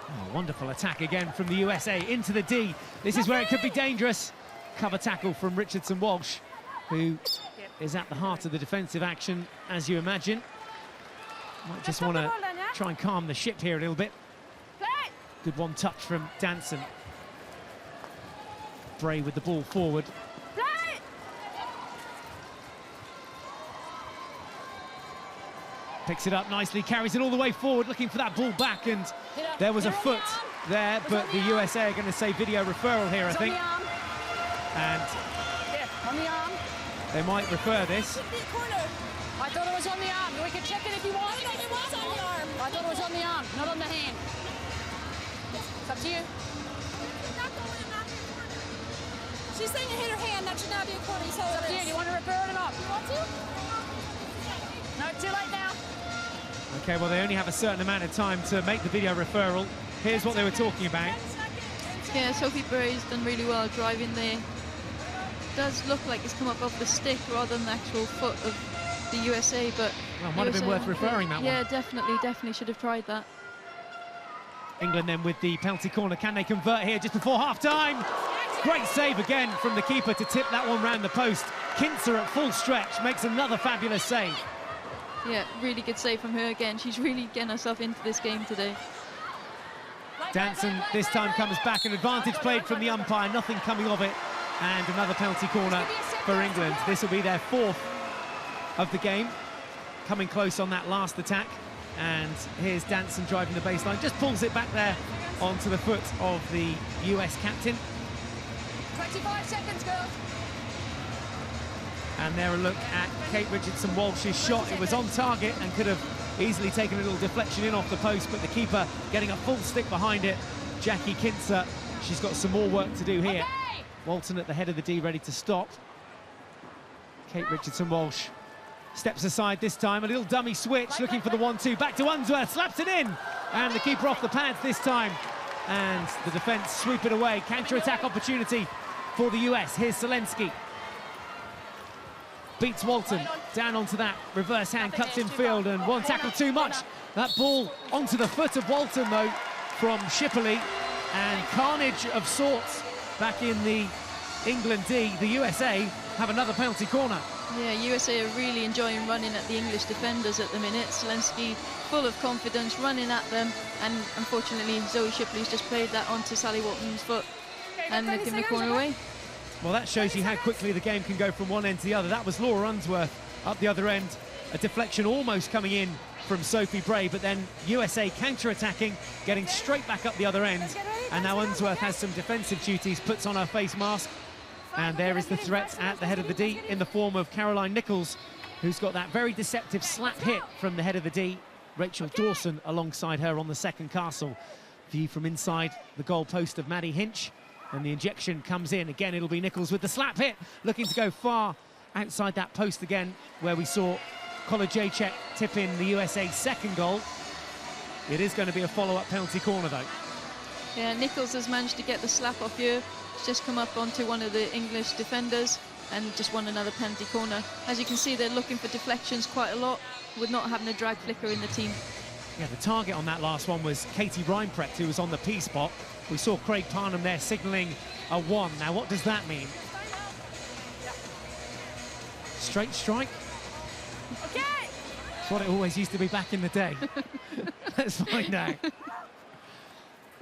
Oh, wonderful attack again from the USA into the D. This is where it could be dangerous. Cover tackle from Richardson Walsh, who is at the heart of the defensive action, as you imagine. Might just want to try and calm the ship here a little bit. Play! Good one touch from Danson. Bray with the ball forward. Play! Picks it up nicely, carries it all the way forward, looking for that ball back, and there was a foot there, but the USA are going to say video referral here, I think. And On the arm. they might refer this. I thought it was on the arm. We can check it if you want. No, it was on the arm. I thought it was on the arm, not on the hand. It's up to you. She's saying it hit her hand. That should not be a corner. So It's up to you. Do you want to refer it or not? You want to? No, too late now. Okay, well, they only have a certain amount of time to make the video referral. Here's what they were talking about. Yeah, Sophie Bray's done really well driving there. Does look like it's come up off the stick rather than the actual foot of the USA, but Well, might have been worth referring that one. Yeah, definitely should have tried that. England then with the penalty corner. Can they convert here just before half-time? Great save again from the keeper to tip that one round the post. Kintzer at full stretch makes another fabulous save. Yeah, really good save from her again. She's really getting herself into this game today. Danson this time comes back, an advantage played from the umpire, nothing coming of it, and another penalty corner for England. This will be their 4th of the game, coming close on that last attack. And here's Danson driving the baseline, just pulls it back there onto the foot of the US captain. 25 seconds, girls. And there a look at Kate Richardson-Walsh's shot. It was on target and could have easily taken a little deflection in off the post, but the keeper getting a full stick behind it. Jackie Kintzer, she's got some more work to do here. Okay. Walton at the head of the D, ready to stop. Kate Richardson-Walsh steps aside this time, a little dummy switch, looking for the 1-2, back to Unsworth, slaps it in, and the keeper off the pads this time, and the defence sweep it away. Counter-attack opportunity for the US. Here's Zelensky. Beats Walton, down onto that reverse hand, cuts in field, and one tackle too much. That ball onto the foot of Walton, though, from Schipperle, and carnage of sorts back in the England D. The USA have another penalty corner. Yeah, USA are really enjoying running at the English defenders at the minute. Zelensky full of confidence, running at them, and unfortunately Zoe Shipley's just played that onto Sally Walton's foot and given the corner away. Well, that shows you how quickly the game can go from one end to the other. That was Laura Unsworth up the other end. A deflection almost coming in from Sophie Bray, but then USA counter-attacking, getting straight back up the other end. And now Unsworth has some defensive duties, puts on her face mask. And there is the threat at the head of the D in the form of Caroline Nichols, who's got that very deceptive slap hit from the head of the D. Rachel Dawson alongside her on the second castle. View from inside the goal post of Maddie Hinch. And the injection comes in. Again, it'll be Nichols with the slap hit, looking to go far outside that post again, where we saw Kolajacek tip in the USA's second goal. It is going to be a follow-up penalty corner, though. Yeah, Nichols has managed to get the slap off here. She's just come up onto one of the English defenders and just won another penalty corner. As you can see, they're looking for deflections quite a lot, with not having a drag flicker in the team. Yeah, the target on that last one was Katie Reinprecht, who was on the P spot. We saw Craig Parnham there signalling a 1. Now, what does that mean? Straight strike? Okay. That's what it always used to be back in the day. Let's find out.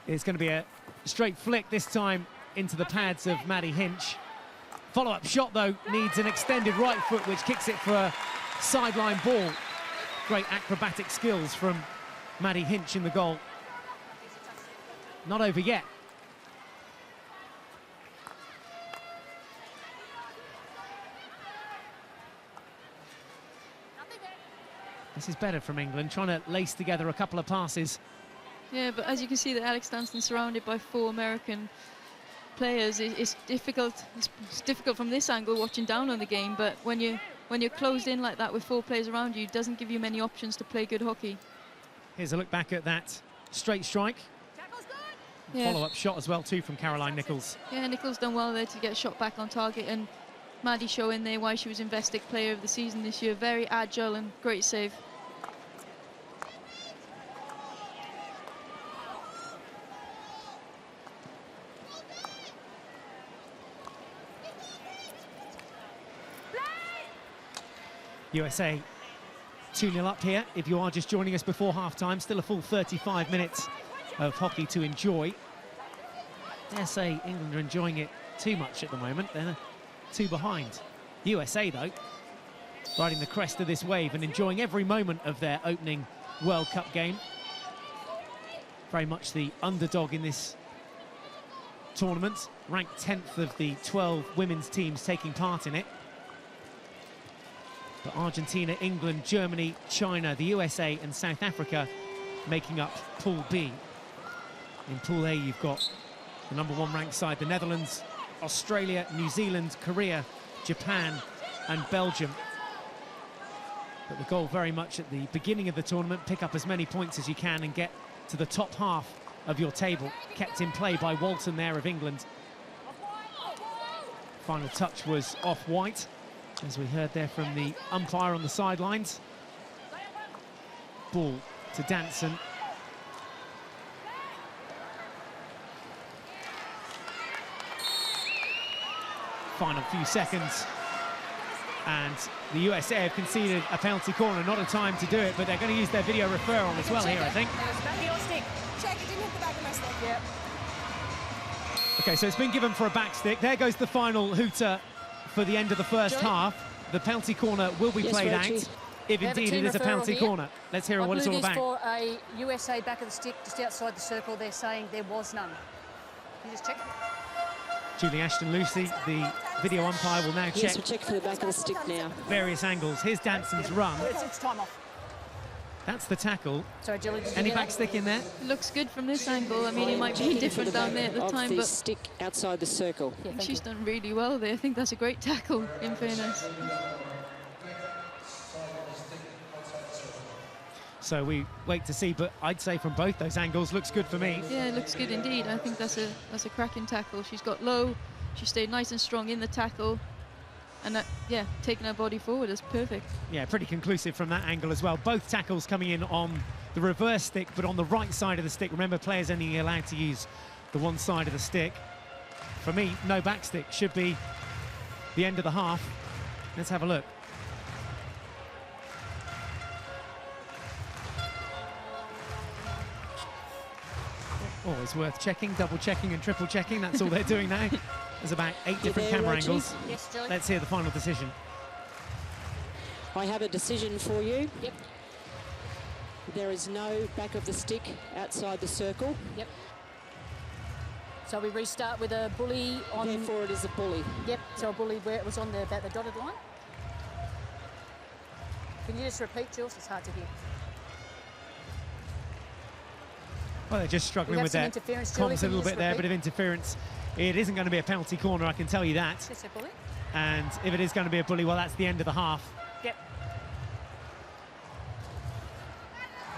It's going to be a straight flick this time into the pads of Maddie Hinch. Follow-up shot, though, needs an extended right foot, which kicks it for a sideline ball. Great acrobatic skills from Maddie Hinch in the goal. Not over yet. This is better from England, trying to lace together a couple of passes. Yeah, but as you can see, that Alex Dunstan surrounded by 4 American players. It's difficult. It's difficult from this angle watching down on the game. But when you're closed in like that with 4 players around you, it doesn't give you many options to play good hockey. Here's a look back at that straight strike. Tackle's good. Yeah. Follow-up shot as well too from Caroline Nichols. Yeah, Nichols done well there to get shot back on target, and Maddie showing there why she was Investec Player of the Season this year. Very agile and great save. USA 2-0 up here. If you are just joining us before half-time, still a full 35 minutes of hockey to enjoy. Dare say England are enjoying it too much at the moment. They're 2 behind. USA, though, riding the crest of this wave and enjoying every moment of their opening World Cup game. Very much the underdog in this tournament, ranked 10th of the 12 women's teams taking part in it. But Argentina, England, Germany, China, the USA and South Africa making up Pool B. In Pool A, you've got the #1 ranked side, the Netherlands, Australia, New Zealand, Korea, Japan and Belgium. But the goal very much at the beginning of the tournament, pick up as many points as you can and get to the top half of your table. Kept in play by Walton there of England. Final touch was off-white, as we heard there from the umpire on the sidelines. Ball to Danson. Final few seconds. And the USA have conceded a penalty corner. Not a time to do it, but they're going to use their video referral as well here, I think. Check, it didn't hit the back of my stick. Yep. Okay, so it's been given for a back stick. There goes the final hooter for the end of the first half. The penalty corner will be played out, if indeed it is a penalty corner. Let's hear what it's all about. For a USA back of the stick, just outside the circle, they're saying there was none. Can you just check? Julie Ashton-Lucy, the video umpire, will now check. Yes, we'll check for the back of the stick now. Various angles. Here's Danson's run. It's time off. That's the tackle. Sorry, Julie, did you Any get back that? stick in there? Looks good from this angle. I mean, it might be different down there at the time, but stick outside the circle. Yeah, thank she's you. done really well there. I think that's a great tackle, in fairness. So we wait to see, but I'd say from both those angles, looks good for me. Yeah, it looks good indeed. I think that's a cracking tackle. She's got low, she stayed nice and strong in the tackle, and that, yeah, taking her body forward is perfect. Yeah, pretty conclusive from that angle as well. Both tackles coming in on the reverse stick, but on the right side of the stick. Remember, players only allowed to use the one side of the stick. For me, no back stick. Should be the end of the half. Let's have a look. Always worth checking, double checking and triple checking. That's all they're doing now. There's about 8 different there, camera Reggie? angles. Yes, Julie. Let's hear the final decision. I have a decision for you. Yep. There is no back of the stick outside the circle. Yep. So we restart with a bully on. Therefore, it is a bully. Yep. So a bully where it was on about the dotted line. Can you just repeat, Jules? It's hard to hear. Well, they're just struggling We have with some their interference, Julie. comms a Can you little just bit there, repeat? bit of interference. It isn't going to be a penalty corner, I can tell you that. Just a bully. And if it is going to be a bully, well, that's the end of the half. Yep.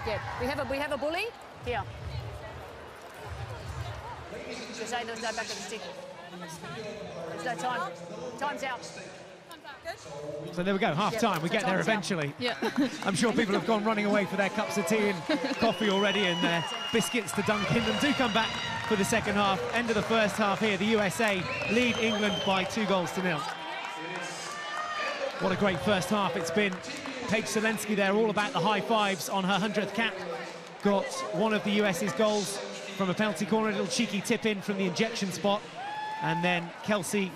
Yep. We have a bully here. To say there's no back of the stick. There's no time. Time's out. So there we go, half time. We so get there time's out. eventually. Yeah. I'm sure people have gone running away for their cups of tea and coffee already and their biscuits to dunk in them. Do come back for the second half. End of the first half here. The USA lead England by 2-0. What a great first half it's been. Paige Zelensky there, all about the high fives on her 100th cap. Got one of the US's goals from a penalty corner, a little cheeky tip in from the injection spot. And then Kelsey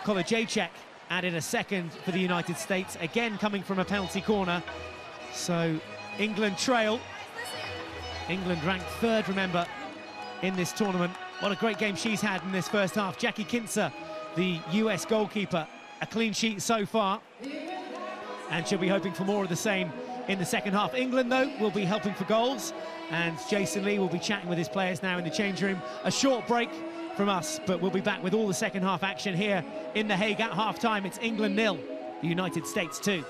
Kolajajczak added a second for the United States, again coming from a penalty corner. So England trail. England ranked 3rd, remember, in this tournament. What a great game she's had in this first half. Jackie Kinzer, the US goalkeeper, a clean sheet so far. And she'll be hoping for more of the same in the second half. England, though, will be helping for goals. And Jason Lee will be chatting with his players now in the change room. A short break from us, but we'll be back with all the second half action here in The Hague at half-time. It's England 0, the United States 2.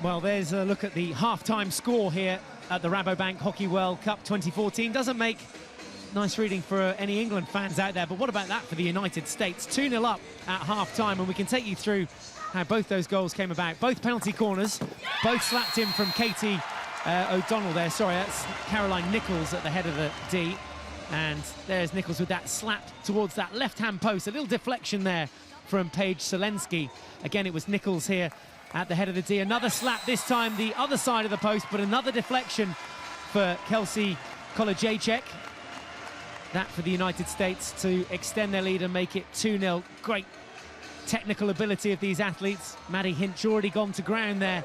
Well, there's a look at the half-time score here at the Rabobank Hockey World Cup 2014. Doesn't make nice reading for any England fans out there, but what about that for the United States? 2-0 up at half-time, and we can take you through how both those goals came about. Both penalty corners, both slapped in from Katie O'Donnell there. Sorry, that's Caroline Nichols at the head of the D. And there's Nichols with that slap towards that left-hand post. A little deflection there from Paige Selensky. Again, it was Nichols here at the head of the D. Another slap, this time the other side of the post, but another deflection for Kelsey Kolajacek. That for the United States to extend their lead and make it 2-0. Great technical ability of these athletes. Maddie Hinch already gone to ground there.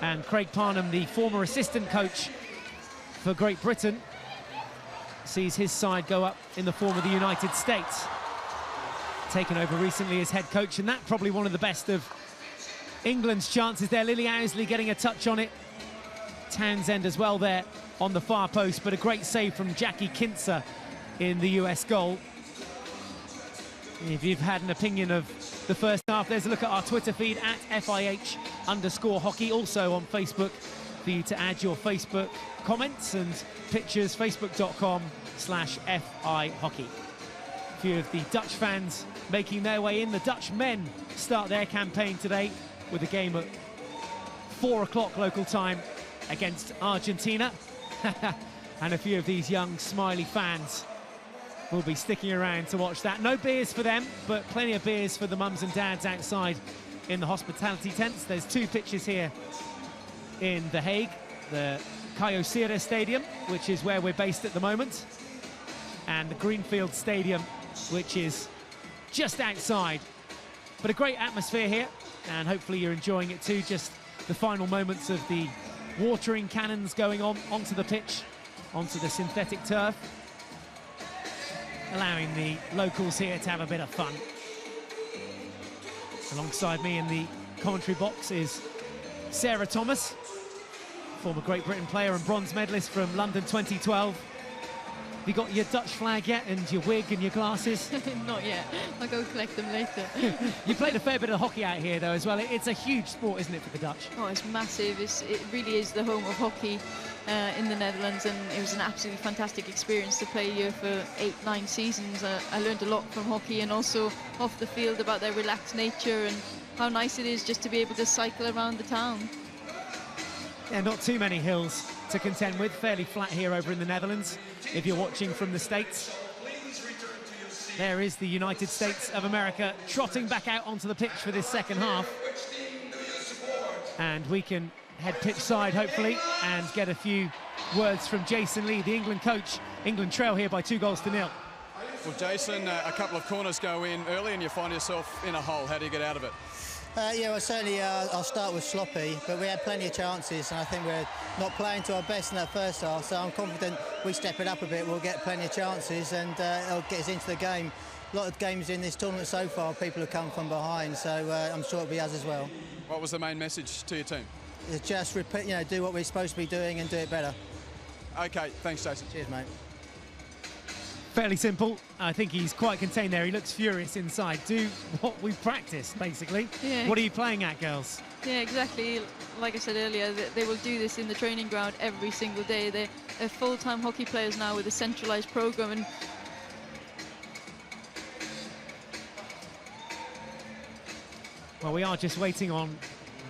And Craig Parnham, the former assistant coach for Great Britain, sees his side go up in the form of the United States. Taken over recently as head coach, and that probably one of the best of England's chances there. Lily Owsley getting a touch on it. Townsend as well there on the far post, but a great save from Jackie Kintzer in the US goal. If you've had an opinion of the first half, there's a look at our Twitter feed at FIH_hockey. Also on Facebook for you to add your Facebook comments and pictures, facebook.com/FIHockey. A few of the Dutch fans making their way in. The Dutch men start their campaign today with a game at 4 o'clock local time against Argentina. And a few of these young, smiley fans will be sticking around to watch that. No beers for them, but plenty of beers for the mums and dads outside in the hospitality tents. There's two pitches here in The Hague, the Kyocera Stadium, which is where we're based at the moment, and the Greenfield Stadium, which is just outside. But a great atmosphere here, and hopefully you're enjoying it too. Just the final moments of the watering cannons going on onto the pitch, onto the synthetic turf, allowing the locals here to have a bit of fun. Alongside me in the commentary box is Sarah Thomas, former Great Britain player and bronze medalist from London 2012. Have you got your Dutch flag yet, and your wig and your glasses? Not yet. I'll go collect them later. You played a fair bit of hockey out here, though, as well. It's a huge sport, isn't it, for the Dutch? Oh, it's massive. It really is the home of hockey in the Netherlands, and it was an absolutely fantastic experience to play here for 8-9 seasons. I learned a lot from hockey, and also off the field about their relaxed nature and how nice it is just to be able to cycle around the town. Yeah, not too many hills to contend with. Fairly flat here over in the Netherlands, if you're watching from the States. There is the United States of America trotting back out onto the pitch for this second half. And we can head pitch side, hopefully, and get a few words from Jason Lee, the England coach. England trail here by 2-0. Well, Jason, a couple of corners go in early and you find yourself in a hole. How do you get out of it? Yeah, well, certainly I'll start with sloppy, but we had plenty of chances, and I think we're not playing to our best in that first half, so I'm confident we step it up a bit, we'll get plenty of chances, and it'll get us into the game. A lot of games in this tournament so far, people have come from behind, so I'm sure it'll be us as well. What was the main message to your team? It's just repeat, do what we're supposed to be doing and do it better. OK, thanks, Jason. Cheers, mate. Fairly simple. I think he's quite contained there. He looks furious inside. Do what we practiced, basically. Yeah. What are you playing at, girls? Yeah, exactly. Like I said earlier, they will do this in the training ground every single day. They're full-time hockey players now with a centralised programme. And well, we are just waiting on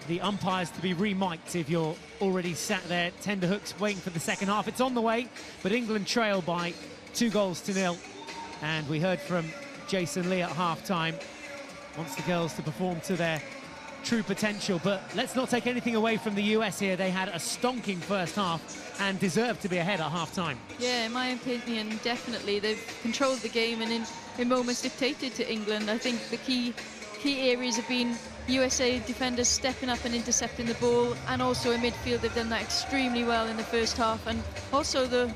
the umpires to be re-mic'd if you're already sat there tenderhooks waiting for the second half. It's on the way, but England trail by 2-0. And we heard from Jason Lee at half-time. Wants the girls to perform to their true potential, but let's not take anything away from the US here. They had a stonking first half and deserved to be ahead at half-time. yeah, in my opinion, definitely. They've controlled the game and in moments dictated to England. I think the key areas have been USA defenders stepping up and intercepting the ball, and also in midfield they've done that extremely well in the first half, and also the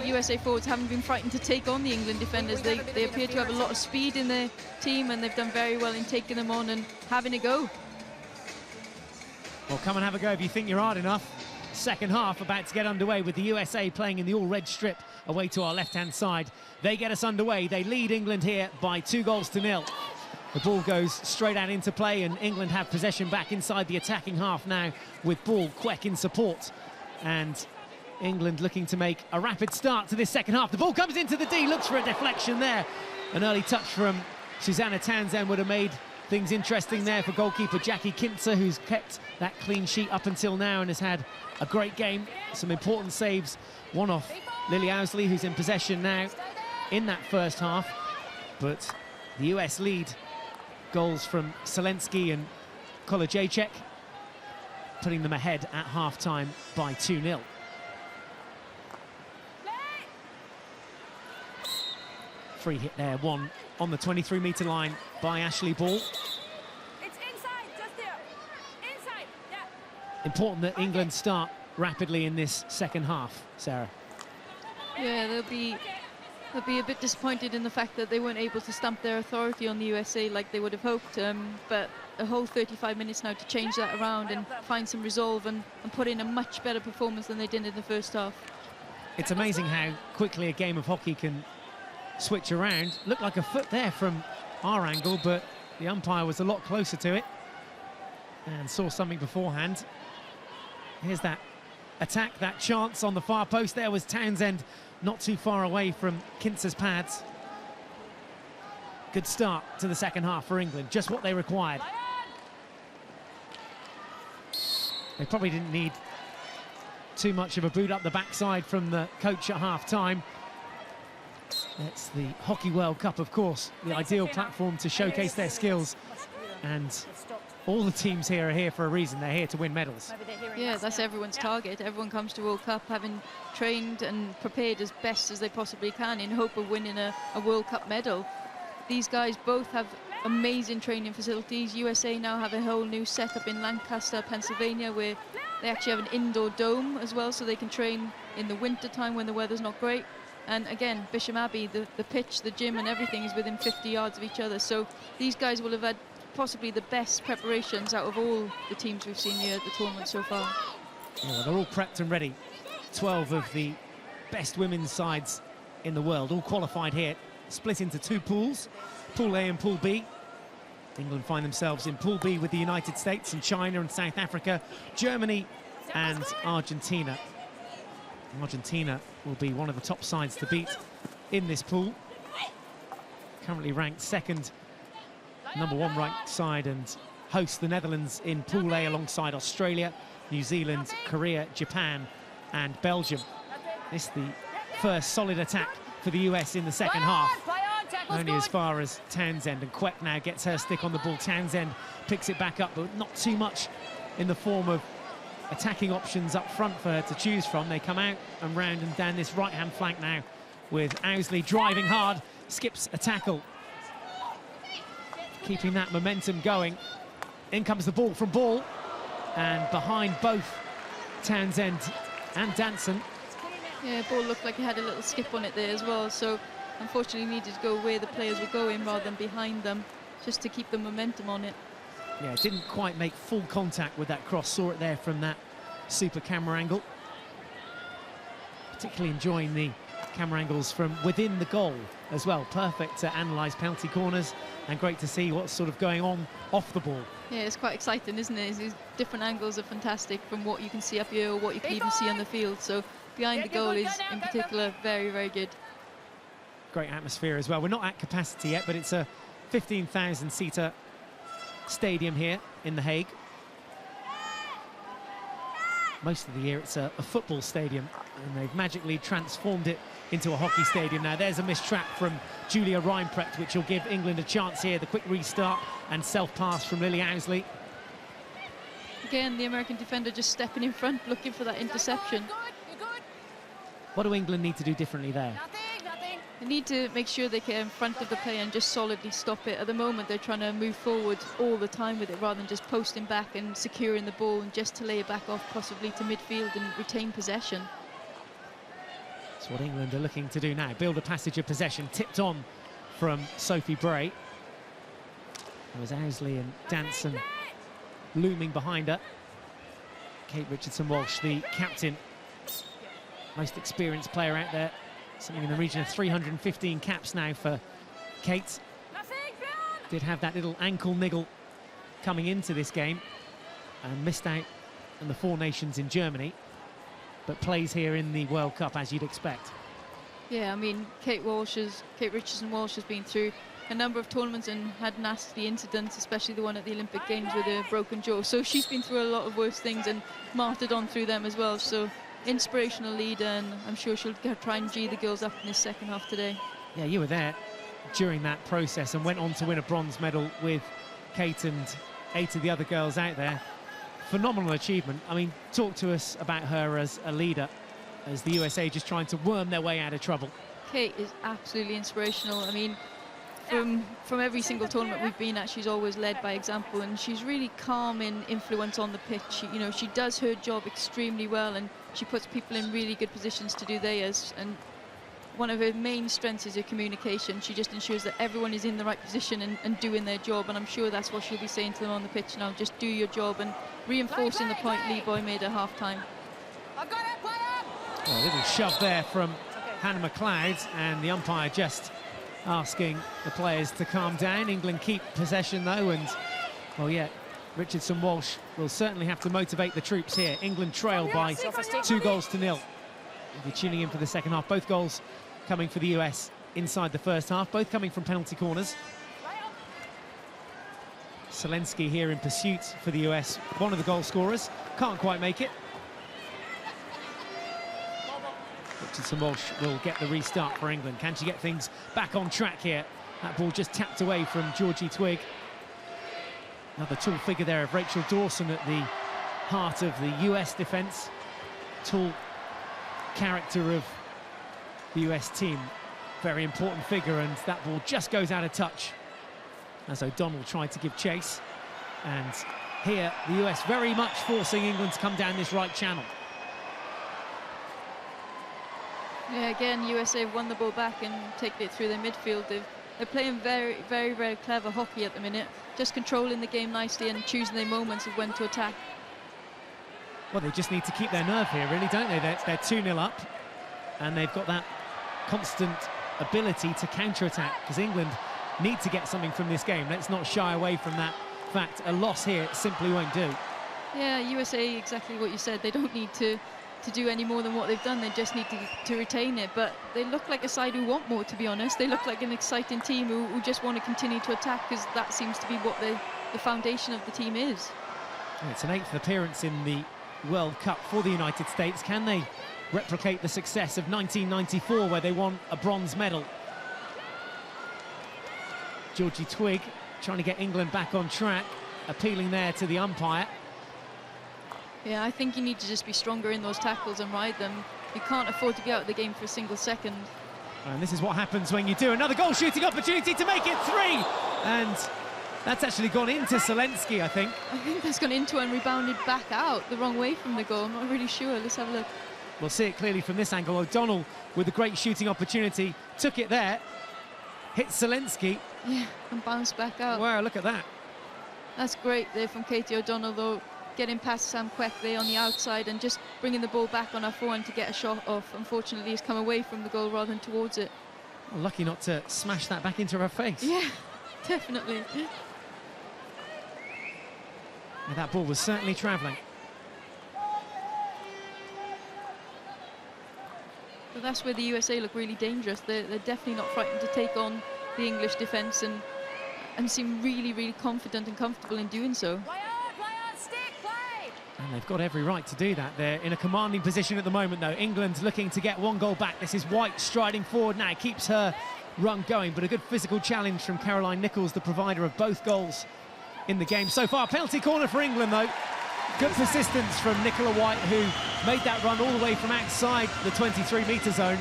USA forwards haven't been frightened to take on the England defenders. They appear to have a lot of speed in their team, and they've done very well in taking them on and having a go. Well, come and have a go if you think you're hard enough. Second half about to get underway with the USA playing in the all-red strip away to our left-hand side. They get us underway. They lead England here by 2-0. The ball goes straight out into play, and England have possession back inside the attacking half now with Ball, Queck in support. And England looking to make a rapid start to this second half. The ball comes into the D, looks for a deflection there. An early touch from Susanna Townsend would have made things interesting there for goalkeeper Jackie Kintzer, who's kept that clean sheet up until now and has had a great game. Some important saves, one off Lily Owsley, who's in possession now in that first half. But the US lead, goals from Selensky and Kolajacek, putting them ahead at half-time by 2-0. Free hit there, one on the 23-metre line by Ashley Ball. It's inside, just there. Inside, yeah. Important that England start rapidly in this second half, Sarah. Yeah, they'll be a bit disappointed in the fact that they weren't able to stamp their authority on the USA like they would have hoped. But a whole 35 minutes now to change that around and find some resolve and put in a much better performance than they did in the first half. It's amazing how quickly a game of hockey can switch around. Looked like a foot there from our angle, but the umpire was a lot closer to it and saw something beforehand. Here's that attack, that chance on the far post. There was Townsend, not too far away from Kintzer's pads. Good start to the second half for England, just what they required. They probably didn't need too much of a boot up the backside from the coach at half-time. It's the Hockey World Cup, of course, the ideal platform to showcase their skills. And all the teams here are here for a reason. They're here to win medals. Yeah, that's everyone's target. Everyone comes to World Cup having trained and prepared as best as they possibly can in hope of winning a World Cup medal. These guys both have amazing training facilities. USA now have a whole new setup in Lancaster, Pennsylvania, where they actually have an indoor dome as well, so they can train in the winter time when the weather's not great. And again, Bisham Abbey, the pitch, the gym and everything is within 50 yards of each other. So these guys will have had possibly the best preparations out of all the teams we've seen here at the tournament so far. Yeah, they're all prepped and ready. 12 of the best women's sides in the world, all qualified here, split into two pools, Pool A and Pool B. England find themselves in Pool B with the United States and China and South Africa, Germany and Argentina. Argentina will be one of the top sides to beat in this pool. Currently ranked second, #1 ranked side, and host the Netherlands in Pool A alongside Australia, New Zealand, Korea, Japan and Belgium. This is the first solid attack for the US in the second half. Only as far as Townsend, and Queck now gets her stick on the ball. Townsend picks it back up, but not too much in the form of attacking options up front for her to choose from. They come out and round and down this right-hand flank now with Owsley driving hard, skips a tackle. Keeping that momentum going. In comes the ball from Ball, and behind both Townsend and Danson. Yeah, Ball looked like he had a little skip on it there as well, so unfortunately needed to go where the players were going rather than behind them, just to keep the momentum on it. Yeah, didn't quite make full contact with that cross. Saw it there from that super camera angle. Particularly enjoying the camera angles from within the goal as well. Perfect to analyse penalty corners, and great to see what's sort of going on off the ball. Yeah, it's quite exciting, isn't it? These different angles are fantastic from what you can see up here or what you can even see on the field. So behind the goal is, in particular, very, very good. Great atmosphere as well. We're not at capacity yet, but it's a 15,000-seater stadium here in The Hague. Most of the year it's a football stadium, and they've magically transformed it into a hockey stadium now. There's a missed trap from Julia Reinprecht, which will give England a chance here. The quick restart and self-pass from Lily Owsley. Again, the American defender just stepping in front, looking for that interception. What do England need to do differently there? They need to make sure they get in front of the player and just solidly stop it. At the moment, they're trying to move forward all the time with it rather than just posting back and securing the ball and just to lay it back off possibly to midfield and retain possession. That's what England are looking to do now. Build a passage of possession, tipped on from Sophie Bray. There was Owsley and Danson looming behind her. Kate Richardson-Walsh, the captain, most experienced player out there. Something in the region of 315 caps now for Kate. did have that little ankle niggle coming into this game and missed out on the Four Nations in Germany, but plays here in the World Cup as you'd expect. Yeah, I mean, Kate Richardson-Walsh has been through a number of tournaments and had nasty incidents, especially the one at the Olympic Games with a broken jaw. So she's been through a lot of worse things and martyred on through them as well. So inspirational leader, and I'm sure she'll try and G the girls up in this second half today. Yeah, you were there during that process and went on to win a bronze medal with Kate and 8 of the other girls out there. Phenomenal achievement. I mean, talk to us about her as a leader, as the USA just trying to worm their way out of trouble. Kate is absolutely inspirational. I mean, from every single tournament we've been at, she's always led by example, and she's really calm in influence on the pitch. You know, she does her job extremely well, and she puts people in really good positions to do theirs. And one of her main strengths is her communication. She just ensures that everyone is in the right position and doing their job, and I'm sure that's what she'll be saying to them on the pitch now. Just do your job, and reinforcing the point Lee Boy made at half-time. A little shove there from Hannah McLeod, and the umpire just asking the players to calm down. England keep possession though, and well, yeah, Richardson-Walsh will certainly have to motivate the troops here. England trail by 2-0. If you're tuning in for the second half, both goals coming for the US inside the first half, both coming from penalty corners. Selensky here in pursuit for the US, one of the goal scorers, can't quite make it. Richardson-Walsh will get the restart for England. Can she get things back on track here? That ball just tapped away from Georgie Twigg. Another tall figure there of Rachel Dawson at the heart of the US defence. Tall character of the US team. Very important figure, and that ball just goes out of touch as O'Donnell tried to give chase. And here, the US very much forcing England to come down this right channel. Yeah, again, USA have won the ball back and taken it through their midfield. They're playing very, very, very clever hockey at the minute, just controlling the game nicely and choosing their moments of when to attack. Well, they just need to keep their nerve here, really, don't they? They're 2-0 up, and they've got that constant ability to counter-attack, because England need to get something from this game. Let's not shy away from that fact. A loss here simply won't do. Yeah, USA, exactly what you said. They don't need to do any more than what they've done. They just need to retain it. But they look like a side who want more, to be honest. They look like an exciting team who just want to continue to attack, because that seems to be what the foundation of the team is. It's an 8th appearance in the World Cup for the United States. Can they replicate the success of 1994, where they won a bronze medal? Georgie Twigg trying to get England back on track, appealing there to the umpire. Yeah, I think you need to just be stronger in those tackles and ride them. You can't afford to be out of the game for a single second. And this is what happens when you do. Another goal shooting opportunity to make it 3. And that's actually gone into Selensky, I think. I think that's gone into and rebounded back out the wrong way from the goal. I'm not really sure. Let's have a look. We'll see it clearly from this angle. O'Donnell with a great shooting opportunity. Took it there. Hit Selensky. Yeah, and bounced back out. Wow, look at that. That's great there from Katie O'Donnell, though. Getting past Sam Kwek there on the outside and just bringing the ball back on her forehand to get a shot off. Unfortunately, he's come away from the goal rather than towards it. Well, lucky not to smash that back into her face. Yeah, definitely. And that ball was certainly travelling. But that's where the USA look really dangerous. They're definitely not frightened to take on the English defence and seem really, really confident and comfortable in doing so. And they've got every right to do that. They're in a commanding position at the moment, though. England looking to get 1 goal back. This is White striding forward now. Keeps her run going, but a good physical challenge from Caroline Nichols, the provider of both goals in the game so far. Penalty corner for England, though. Good persistence from Nicola White, who made that run all the way from outside the 23-metre zone.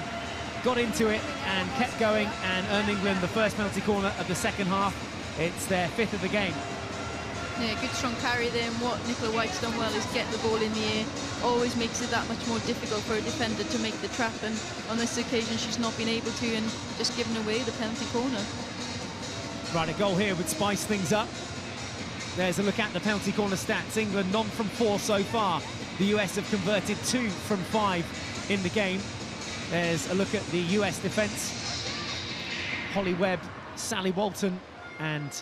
Got into it and kept going and earned England the first penalty corner of the second half. It's their 5th of the game. Yeah, good strong carry there, and what Nicola White's done well is get the ball in the air. Always makes it that much more difficult for a defender to make the trap, and on this occasion she's not been able to, and just given away the penalty corner. Right, a goal here would spice things up. There's a look at the penalty corner stats. England none from 4 so far. The US have converted 2 from 5 in the game. There's a look at the US defence. Holly Webb, Sally Walton and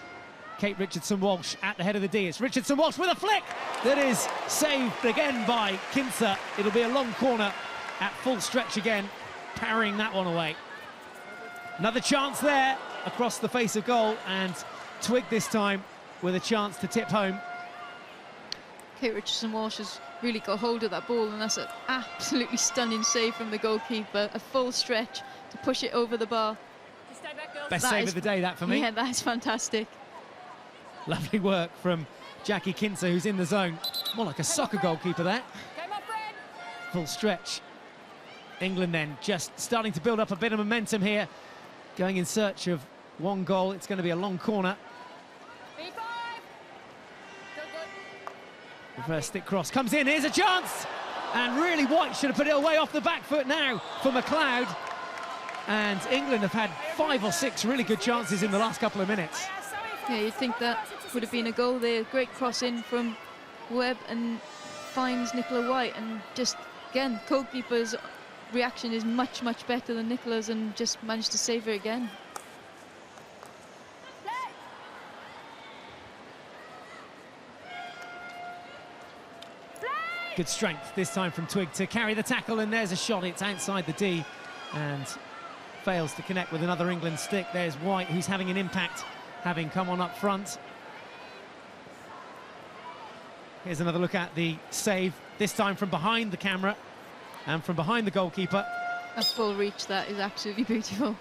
Kate Richardson-Walsh at the head of the D. It's Richardson-Walsh with a flick that is saved again by Kinzer. It'll be a long corner at full stretch again, parrying that one away. Another chance there across the face of goal, and Twigg this time with a chance to tip home. Kate Richardson-Walsh has really got hold of that ball, and that's an absolutely stunning save from the goalkeeper. A full stretch to push it over the bar. Best save of the day, that for me. Yeah, that is fantastic. Lovely work from Jackie Kinzer, who's in the zone. More like a soccer goalkeeper there. Full stretch. England then just starting to build up a bit of momentum here, going in search of one goal. It's going to be a long corner. Reverse stick cross comes in, here's a chance! And really White should have put it away off the back foot now for McLeod. And England have had 5 or 6 really good chances in the last couple of minutes. Yeah, you'd think that would have been a goal there. Great cross in from Webb and finds Nicola White, and just, again, goalkeeper's reaction is much, much better than Nicola's, and just managed to save her again. Good strength this time from Twigg to carry the tackle, and there's a shot. It's outside the D and fails to connect with another England stick. There's White, who's having an impact, having come on up front. Here's another look at the save, this time from behind the camera and from behind the goalkeeper. A full reach, that is absolutely beautiful.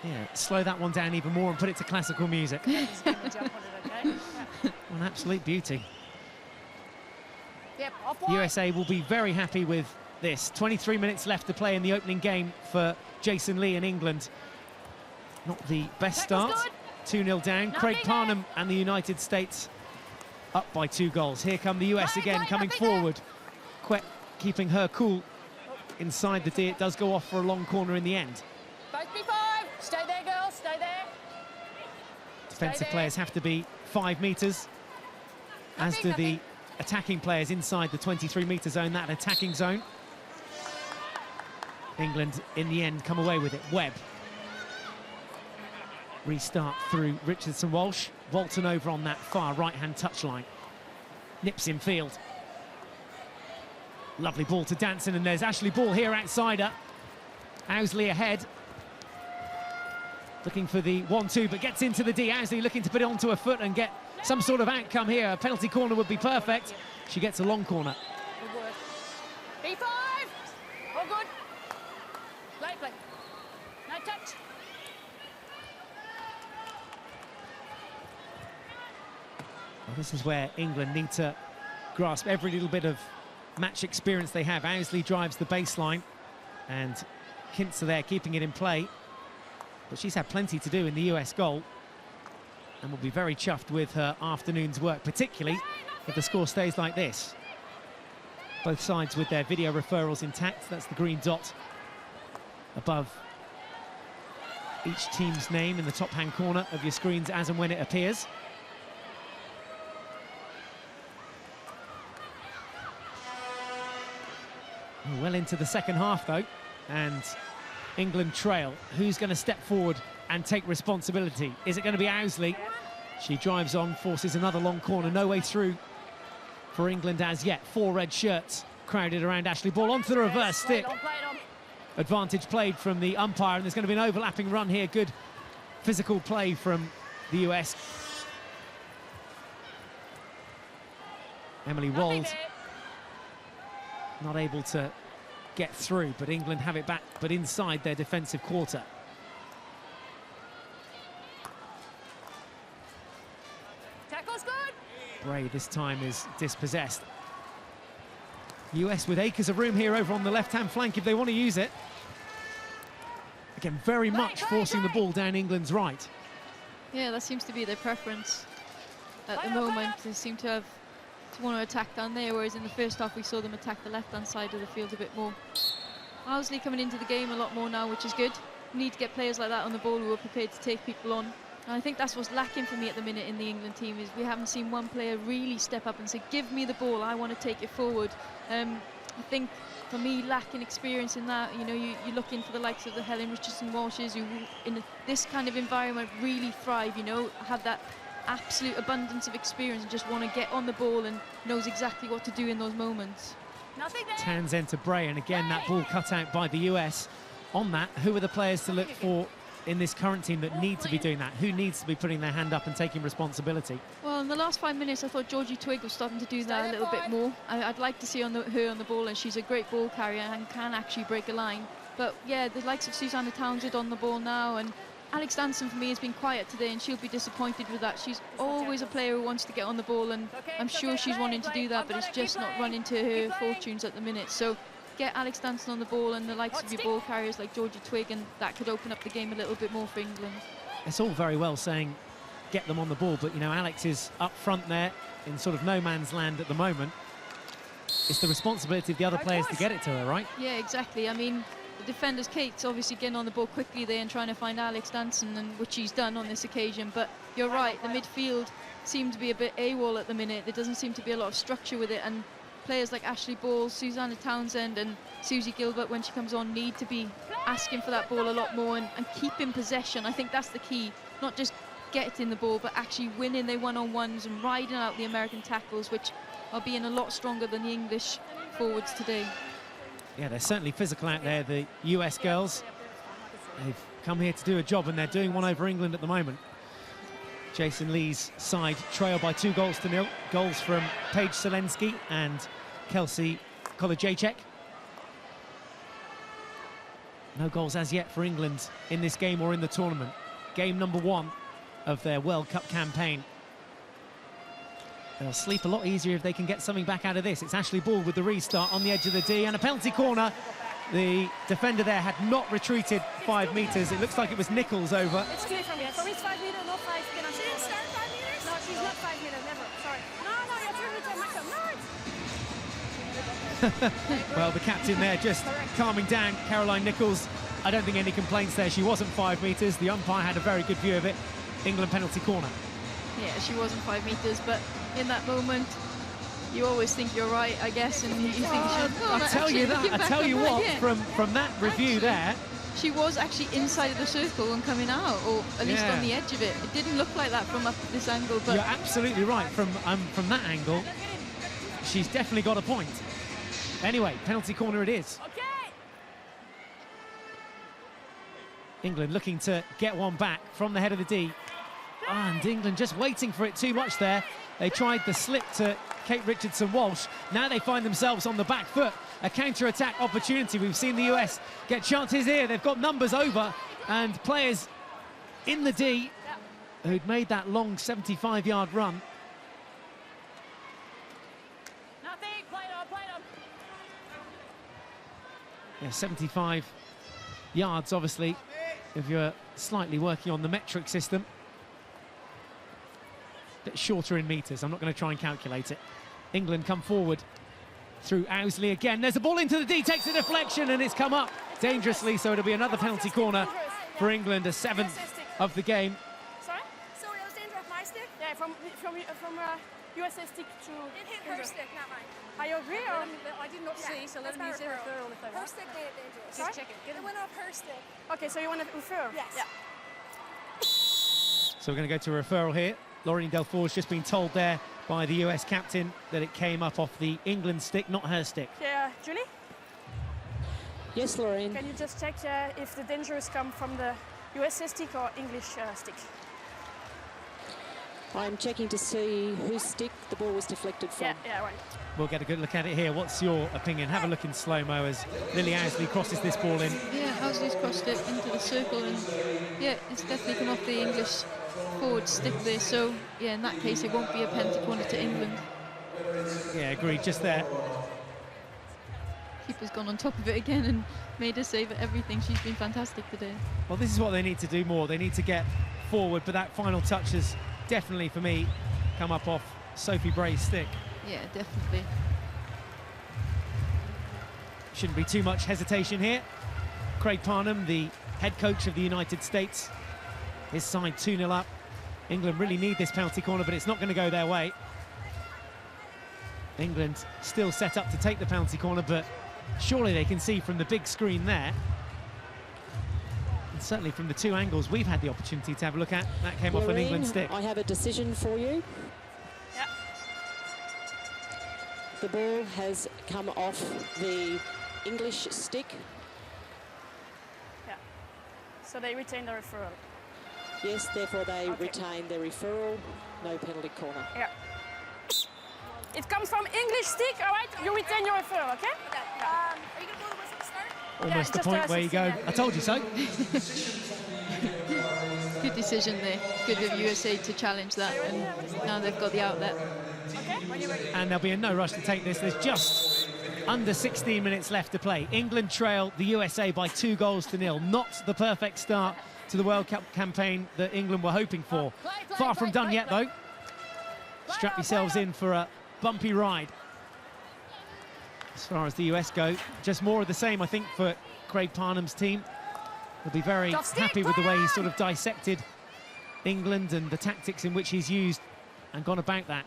Yeah, slow that one down even more and put it to classical music. An absolute beauty. USA will be very happy with this. 23 minutes left to play in the opening game for Jason Lee in England. Not the best start. 2-0 down. Craig Parnham and the United States up by 2 goals. Here come the US again, coming forward. Quet keeping her cool inside the D. It does go off for a long corner in the end. Both be 5. Stay there, girls. Stay there. Defensive players have to be 5 metres, as do the attacking players inside the 23-metre zone, that attacking zone. England, in the end, come away with it. Webb. Restart through Richardson-Walsh. Walton over on that far right-hand touchline. Nips in field. Lovely ball to Danson, and there's Ashley Ball here outside her. Owsley ahead. Looking for the 1-2, but gets into the D. Owsley looking to put it onto her foot and get some sort of outcome here. A penalty corner would be perfect. She gets a long corner. Good work. B5. All good. Play. No touch. Well, this is where England need to grasp every little bit of match experience they have. Owsley drives the baseline, and Kinzer there keeping it in play. But she's had plenty to do in the US goal and will be very chuffed with her afternoon's work, particularly if the score stays like this. Both sides with their video referrals intact. That's the green dot above each team's name in the top-hand corner of your screens as and when it appears. Well into the second half, though, and England trail. Who's going to step forward and take responsibility? Is it going to be Owsley? She drives on, forces another long corner. No way through for England as yet. 4 red shirts crowded around Ashley Ball. Onto the reverse stick. Advantage played from the umpire, and there's going to be an overlapping run here. Good physical play from the US. Emily Wold not able to get through, but England have it back, but inside their defensive quarter. Tackle's good. Bray this time is dispossessed. US with acres of room here over on the left-hand flank if they want to use it. Again, very much forcing the ball down England's right. Yeah, that seems to be their preference at the moment. They seem to want to attack down there, whereas in the first half we saw them attack the left-hand side of the field a bit more. Owsley coming into the game a lot more now, which is good. We need to get players like that on the ball who are prepared to take people on. And I think that's what's lacking for me at the minute in the England team, is we haven't seen one player really step up and say, give me the ball, I want to take it forward. I think for me, lacking experience in that. You know, you're looking for the likes of the Helen Richardson Walshes, who in this kind of environment really thrive, you know, have that absolute abundance of experience and just want to get on the ball and knows exactly what to do in those moments. Townsend to Bray, and again that ball cut out by the US. On that, who are the players to look for in this current team that need to be doing that? Who needs to be putting their hand up and taking responsibility? Well, in the last 5 minutes, I thought Georgie Twigg was starting to do that a little bit more. I'd like to see her on the ball, and she's a great ball carrier and can actually break a line. But yeah, the likes of Susanna Townsend on the ball now, and Alex Danson for me has been quiet today, and she'll be disappointed with that. She's always a player who wants to get on the ball, and I'm sure she's wanting to do that, but it's just not running to her fortunes at the minute. So get Alex Danson on the ball and the likes of your ball carriers like Georgie Twigg, and that could open up the game a little bit more for England. It's all very well saying get them on the ball, but you know, Alex is up front there in sort of no man's land at the moment. It's the responsibility of the other players to get it to her, right? Yeah, exactly. I mean, the defenders, Kate's obviously getting on the ball quickly there and trying to find Alex Danson, and which she's done on this occasion. But you're right, the midfield seemed to be a bit AWOL at the minute. There doesn't seem to be a lot of structure with it, and players like Ashley Ball, Susanna Townsend and Susie Gilbert, when she comes on, need to be asking for that ball a lot more and keeping possession. I think that's the key, not just getting the ball, but actually winning their one-on-ones and riding out the American tackles, which are being a lot stronger than the English forwards today. Yeah, they're certainly physical out there, the US girls. They've come here to do a job, and they're doing one over England at the moment. Jason Lee's side trail by 2-0. Goals from Paige Selensky and Kelsey Kolajacek. No goals as yet for England in this game or in the tournament. Game number 1 of their World Cup campaign. They'll sleep a lot easier if they can get something back out of this. It's Ashley Ball with the restart on the edge of the D, and a penalty corner. The defender there had not retreated 5 metres. It looks like it was Nichols over. It's clear from here. For me, it's 5 metres, not 5. She didn't start 5 metres? No, she's not 5 metres, never. Sorry. No, you have to reach that maximum. No. Well, the captain there just calming down Caroline Nichols. I don't think any complaints there. She wasn't 5 metres. The umpire had a very good view of it. England penalty corner. Yeah, she wasn't 5 metres, but in that moment, you always think you're right, I guess, and you think you should. I tell you that. I tell you what, from that review there, she was actually inside of the circle and coming out, or at least on the edge of it. It didn't look like that from up this angle, but you're absolutely right. From that angle, she's definitely got a point. Anyway, penalty corner it is. England looking to get one back from the head of the D. And England just waiting for it too much there. They tried the slip to Kate Richardson-Walsh. Now they find themselves on the back foot. A counter-attack opportunity. We've seen the US get chances here. They've got numbers over, and players in the D who'd made that long 75-yard run. Nothing, play it on. Yeah, 75 yards, obviously, if you're slightly working on the metric system. Bit shorter in metres. I'm not going to try and calculate it. England come forward through Owsley again. There's a ball into the D, takes a deflection, and it's come up dangerously, so it'll be another penalty corner for England, a 7th of the game. Sorry? So it was danger of my stick? Yeah, from USA stick to... It hit her stick, not mine. Are you agree, or...? I did not see, so let me use a referral if I want. Her stick made it dangerous. Sorry? Check it. It went off her stick. Okay, so you want to refer? Yes. Yeah. So we're going to go to a referral here. Laureen Delfour's just been told there by the US captain that it came up off the England stick, not her stick. Yeah, Julie? Yes, Lorraine. Can you just check if the dangers come from the USA stick or English stick? I'm checking to see whose stick the ball was deflected from. Yeah, right. We'll get a good look at it here. What's your opinion? Have a look in slow-mo as Lily Owsley crosses this ball in. yeah, Owsley's crossed it into the circle, and yeah, it's definitely come off the English forward stick there. So yeah, in that case, it won't be a penalty corner to England. Yeah, agreed. Just there. Keeper's gone on top of it again and made her save everything. She's been fantastic today. Well, this is what they need to do more. They need to get forward, but that final touch has definitely, for me, come up off Sophie Bray's stick. Yeah, definitely. Shouldn't be too much hesitation here. Craig Parnham, the head coach of the United States, his side 2-0 up. England really need this penalty corner, but it's not going to go their way. England still set up to take the penalty corner, but surely they can see from the big screen there. And certainly from the two angles we've had the opportunity to have a look at, that came off an England stick. I have a decision for you. Yeah. The ball has come off the English stick. Yeah. So they retain the referral. Yes, therefore they retain their referral. No penalty corner. Yeah. It comes from English stick, all right? You retain your referral, okay? Are you going to blow the whistle to start? Almost the just point where you go, I told you so. Good decision there. Good of USA to challenge that, and now they've got the outlet. And there'll be no rush to take this. There's just under 16 minutes left to play. England trail the USA by 2-0. Not the perfect start to the World Cup campaign that England were hoping for. Far from done yet, though. Strap yourselves in for a bumpy ride. As far as the US go, just more of the same, I think, for Craig Parnham's team. They'll be very happy with the way he sort of dissected England and the tactics in which he's used and gone about that.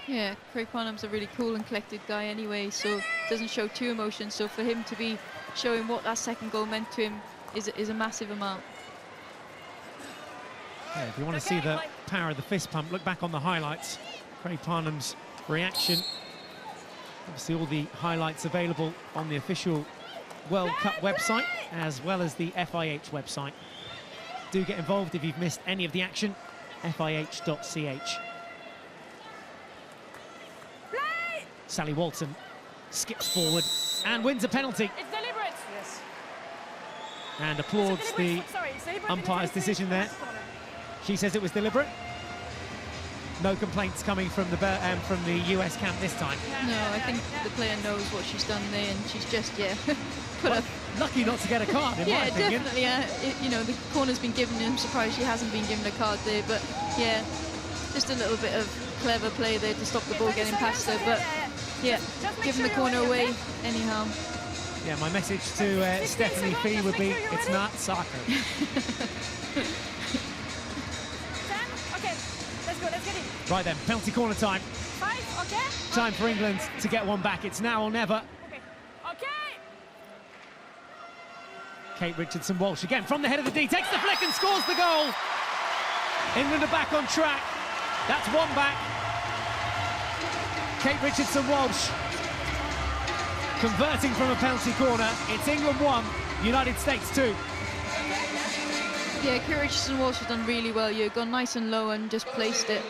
Yeah, Craig Parnham's a really cool and collected guy anyway, so doesn't show too emotion. So for him to be showing what that second goal meant to him is a massive amount. Yeah, if you want to see the power of the fist pump, look back on the highlights. Craig Parnham's reaction. Obviously all the highlights available on the official World Cup website as well as the FIH website. Do get involved if you've missed any of the action, fih.ch. Sally Walton skips forward and wins a penalty. It's deliberate. Yes. And applauds the umpire's decision there. She says it was deliberate. No complaints coming from the US camp this time. No, I think the player knows what she's done there, and she's just, lucky not to get a card, in my opinion. Definitely. You know, the corner's been given. I'm surprised she hasn't been given a card there, but yeah, just a little bit of clever play there to stop the ball getting past her. But yeah, giving the corner away anyhow. Yeah, my message to Stephanie Fee would be, it's not soccer. Let's get it. Right then, penalty corner time. 5, okay? Time for England to get one back. It's now or never. Okay. Kate Richardson-Walsh again from the head of the D, takes the flick and scores the goal. England are back on track. That's one back. Kate Richardson-Walsh converting from a penalty corner. It's England 1, United States 2. Yeah, Kate Richardson-Walsh has done really well. You've gone nice and low and just placed it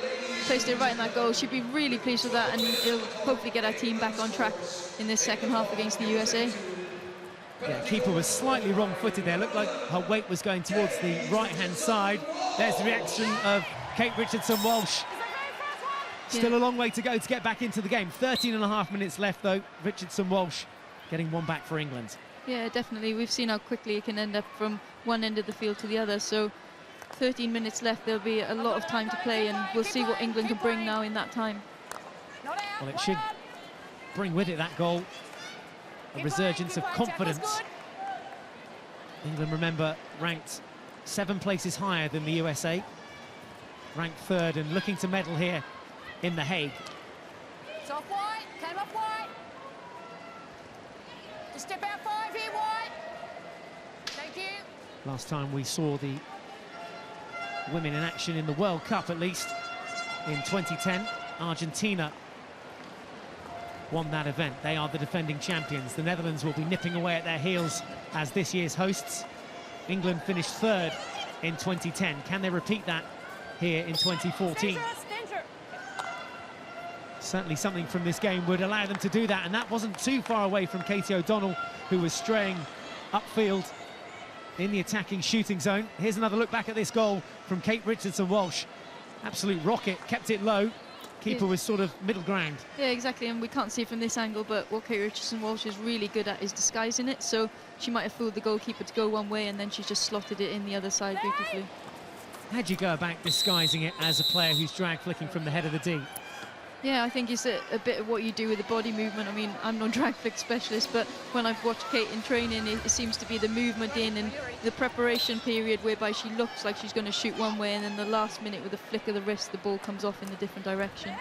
right in that goal. She'd be really pleased with that, and it'll hopefully get our team back on track in this second half against the USA. Yeah, keeper was slightly wrong-footed there. Looked like her weight was going towards the right-hand side. There's the reaction of Kate Richardson-Walsh. Still a long way to go to get back into the game. 13.5 minutes left, though. Richardson-Walsh getting one back for England. Yeah, definitely. We've seen how quickly it can end up from one end of the field to the other. So 13 minutes left. There'll be a lot of time to play, and we'll see what England can bring now in that time. Well, it should bring with it that goal, a resurgence of confidence. England, remember, ranked 7 places higher than the USA, ranked 3rd and looking to medal here in The Hague. It's off wide, came off wide. Just step out 5 here wide. Thank you. Last time we saw the women in action in the World Cup, at least, in 2010, Argentina won that event. They are the defending champions. The Netherlands will be nipping away at their heels as this year's hosts. England finished 3rd in 2010. Can they repeat that here in 2014? Certainly something from this game would allow them to do that, and that wasn't too far away from Katie O'Donnell, who was straying upfield in the attacking shooting zone. Here's another look back at this goal from Kate Richardson-Walsh. Absolute rocket, kept it low. Keeper was sort of middle ground. Yeah, exactly, and we can't see it from this angle, but what Kate Richardson-Walsh is really good at is disguising it, so she might have fooled the goalkeeper to go one way, and then she's just slotted it in the other side beautifully. How'd you go about disguising it as a player who's drag flicking from the head of the D? Yeah, I think it's a bit of what you do with the body movement. I mean, I'm no drag flick specialist, but when I've watched Kate in training, it seems to be the movement in and the preparation period whereby she looks like she's going to shoot one way, and then the last minute with a flick of the wrist, the ball comes off in a different direction.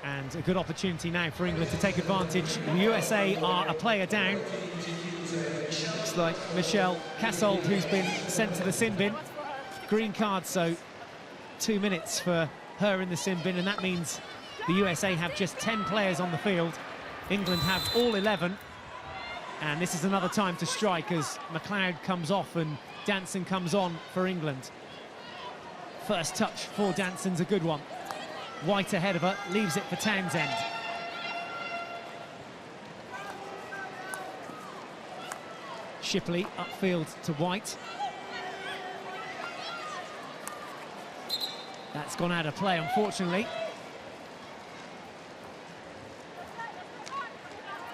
And a good opportunity now for England to take advantage. The USA are a player down. Looks like Michelle Cassold, who's been sent to the sin bin. Green card, so 2 minutes for her in the sin bin, and that means the USA have just 10 players on the field. England have all 11. And this is another time to strike as McLeod comes off and Danson comes on for England. First touch for Danson's a good one. White ahead of her, leaves it for Townsend. Shipley upfield to White. That's gone out of play, unfortunately.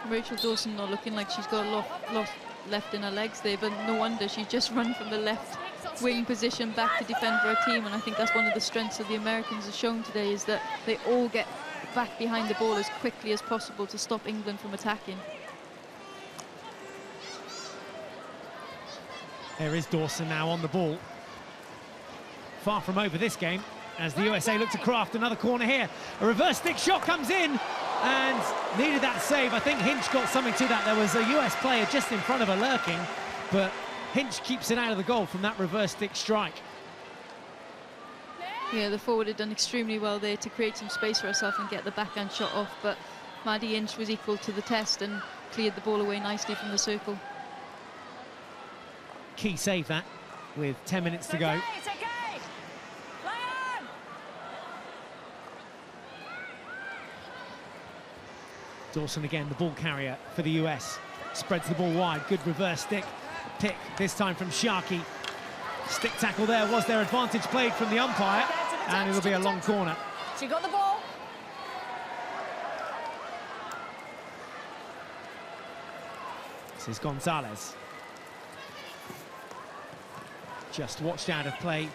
Rachel Dawson not looking like she's got a lot left in her legs there, but no wonder she's just run from the left wing position back to defend for her team. And I think that's one of the strengths of the Americans has shown today, is that they all get back behind the ball as quickly as possible to stop England from attacking. There is Dawson now on the ball. Far from over this game as the USA look to craft another corner here. A reverse stick shot comes in and needed that save. I think Hinch got something to that. There was a US player just in front of her lurking, but Hinch keeps it out of the goal from that reverse stick strike. Yeah, the forward had done extremely well there to create some space for herself and get the backhand shot off, but Maddie Hinch was equal to the test and cleared the ball away nicely from the circle. Key save that with 10 minutes to go. It's okay. Play on. Dawson again, the ball carrier for the US. Spreads the ball wide, good reverse stick. Pick, this time from Sharkey. Stick tackle there, was their advantage played from the umpire, and it'll be a long corner. She got the ball. This is Gonzalez. Just watched out of play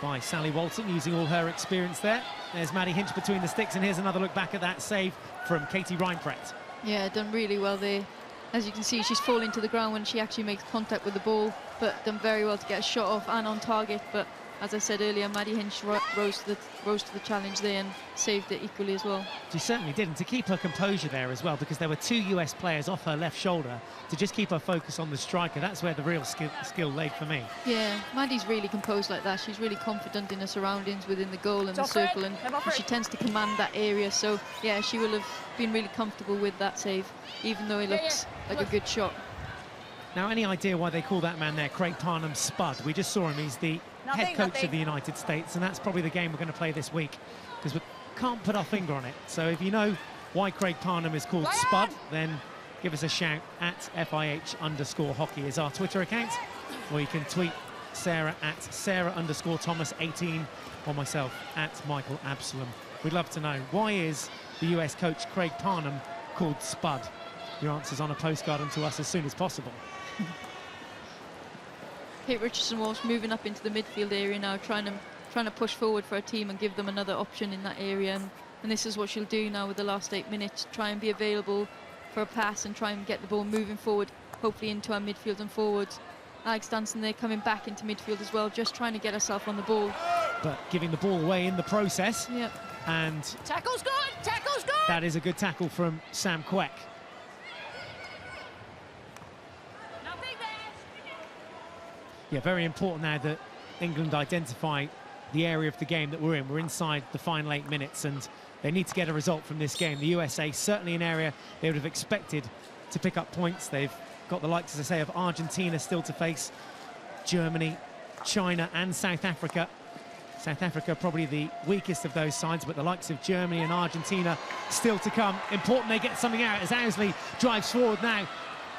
by Sally Walton, using all her experience there. There's Maddie Hinch between the sticks, and here's another look back at that save from Katie Reinprecht. Yeah, done really well there. As you can see, she's falling to the ground when she actually makes contact with the ball, but done very well to get a shot off and on target. But as I said earlier, Maddie Hinch rose to the challenge there and saved it equally as well. She certainly did, and to keep her composure there as well, because there were 2 US players off her left shoulder, to just keep her focus on the striker. That's where the real skill laid for me. Yeah, Maddie's really composed like that. She's really confident in her surroundings within the goal and the circle, and she tends to command that area. So yeah, she will have been really comfortable with that save, even though it looks like a good shot. Now, any idea why they call that man there Craig Parnham Spud? We just saw him. He's the head coach of the United States, and that's probably the game we're going to play this week, because we can't put our finger on it. So if you know why Craig Parnham is called Spud, then give us a shout. At @FIH_hockey is our Twitter account, or you can tweet Sarah at Sarah_Thomas18, or myself at Michael Absalom. We'd love to know, why is the US coach Craig Parnham called Spud? Your answers on a postcard and to us as soon as possible. Kate Richardson-Walsh moving up into the midfield area now, trying to push forward for her team and give them another option in that area. And this is what she'll do now with the last 8 minutes, try and be available for a pass and try and get the ball moving forward, hopefully into our midfield and forwards. Alex Danson there coming back into midfield as well, just trying to get herself on the ball. But giving the ball away in the process. Yep. And Tackle's good. Tackle's good. that is a good tackle from Sam Queck. Yeah, very important now that England identify the area of the game that we're in. We're inside the final 8 minutes, and they need to get a result from this game. The USA, certainly an area they would have expected to pick up points. They've got the likes, as I say, of Argentina still to face, Germany, China and South Africa. South Africa probably the weakest of those sides, but the likes of Germany and Argentina still to come. Important they get something out as Owsley drives forward now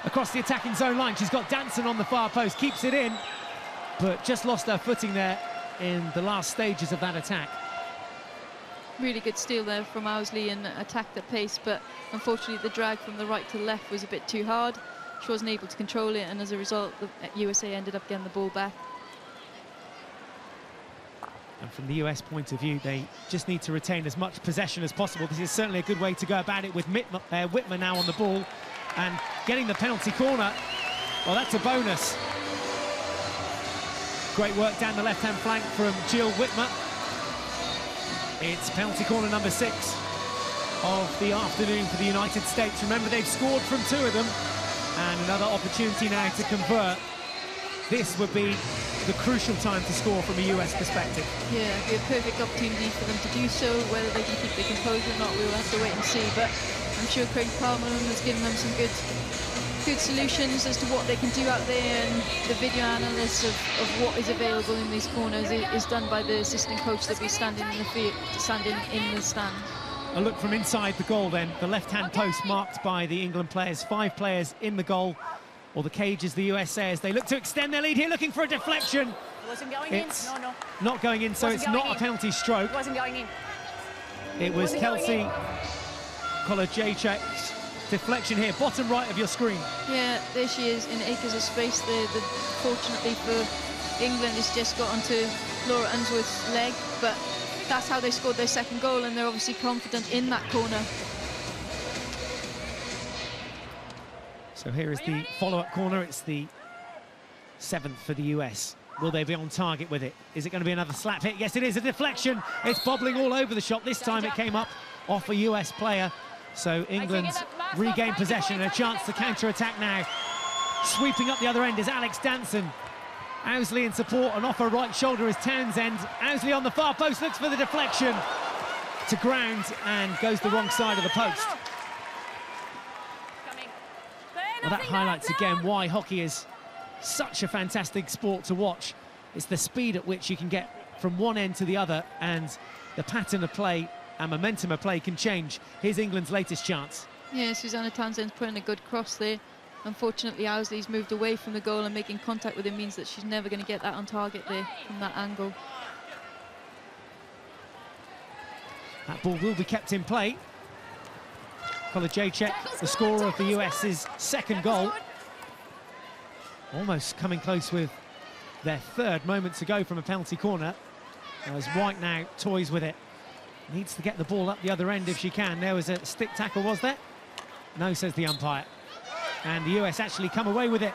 across the attacking zone line. She's got Danson on the far post, keeps it in, but just lost her footing there in the last stages of that attack. Really good steal there from Owsley and attacked at pace, but unfortunately the drag from the right to the left was a bit too hard. She wasn't able to control it, and as a result the USA ended up getting the ball back. And from the US point of view, they just need to retain as much possession as possible. This is certainly a good way to go about it, with Whitmer now on the ball and getting the penalty corner. Well, that's a bonus. Great work down the left-hand flank from Jill Whitmer. It's penalty corner number 6. of the afternoon for the United States. Remember, they've scored from 2 of them, and another opportunity now to convert. This would be the crucial time to score from a US perspective. Yeah, it'd be a perfect opportunity for them to do so. Whether they can keep their composure or not, we'll have to wait and see. But I'm sure Craig Palmer has given them some good solutions as to what they can do out there, and the video analysis of what is available in these corners is done by the assistant coach that will be standing in the field, standing in the stand. A look from inside the goal then, the left-hand post marked by the England players, 5 players in the goal, or the cage as the USA, as they look to extend their lead here, looking for a deflection. It wasn't going It's in. No. not going in, so it's not a penalty stroke. It wasn't going in. It was Kelsey Kolajajczyk's deflection here, bottom right of your screen. Yeah, there she is in acres of space there. Fortunately for England, it's just got onto Laura Unsworth's leg, but that's how they scored their second goal, and they're obviously confident in that corner. So here is the follow-up corner. It's the 7th for the US. Will they be on target with it? Is it going to be another slap hit? Yes, it is. A deflection. It's bobbling all over the shot. This time it came up off a US player. So England regain possession and a chance to counter-attack now. Sweeping up the other end is Alex Danson. Owsley in support, and off her right shoulder is Townsend. Owsley on the far post, looks for the deflection to ground and goes the wrong side of the post. Well, that highlights again why hockey is such a fantastic sport to watch. It's the speed at which you can get from one end to the other, and the pattern of play and momentum of play can change. Here's England's latest chance. Yeah, Susanna Townsend's putting a good cross there. Unfortunately, Owsley's moved away from the goal, and making contact with him means that she's never going to get that on target there from that angle. That ball will be kept in play. Kolajajczyk, the scorer of the US's second goal. Almost coming close with their 3rd moments ago from a penalty corner. As White now toys with it. Needs to get the ball up the other end if she can. There was a stick tackle, was there? No, says the umpire. And the US actually come away with it.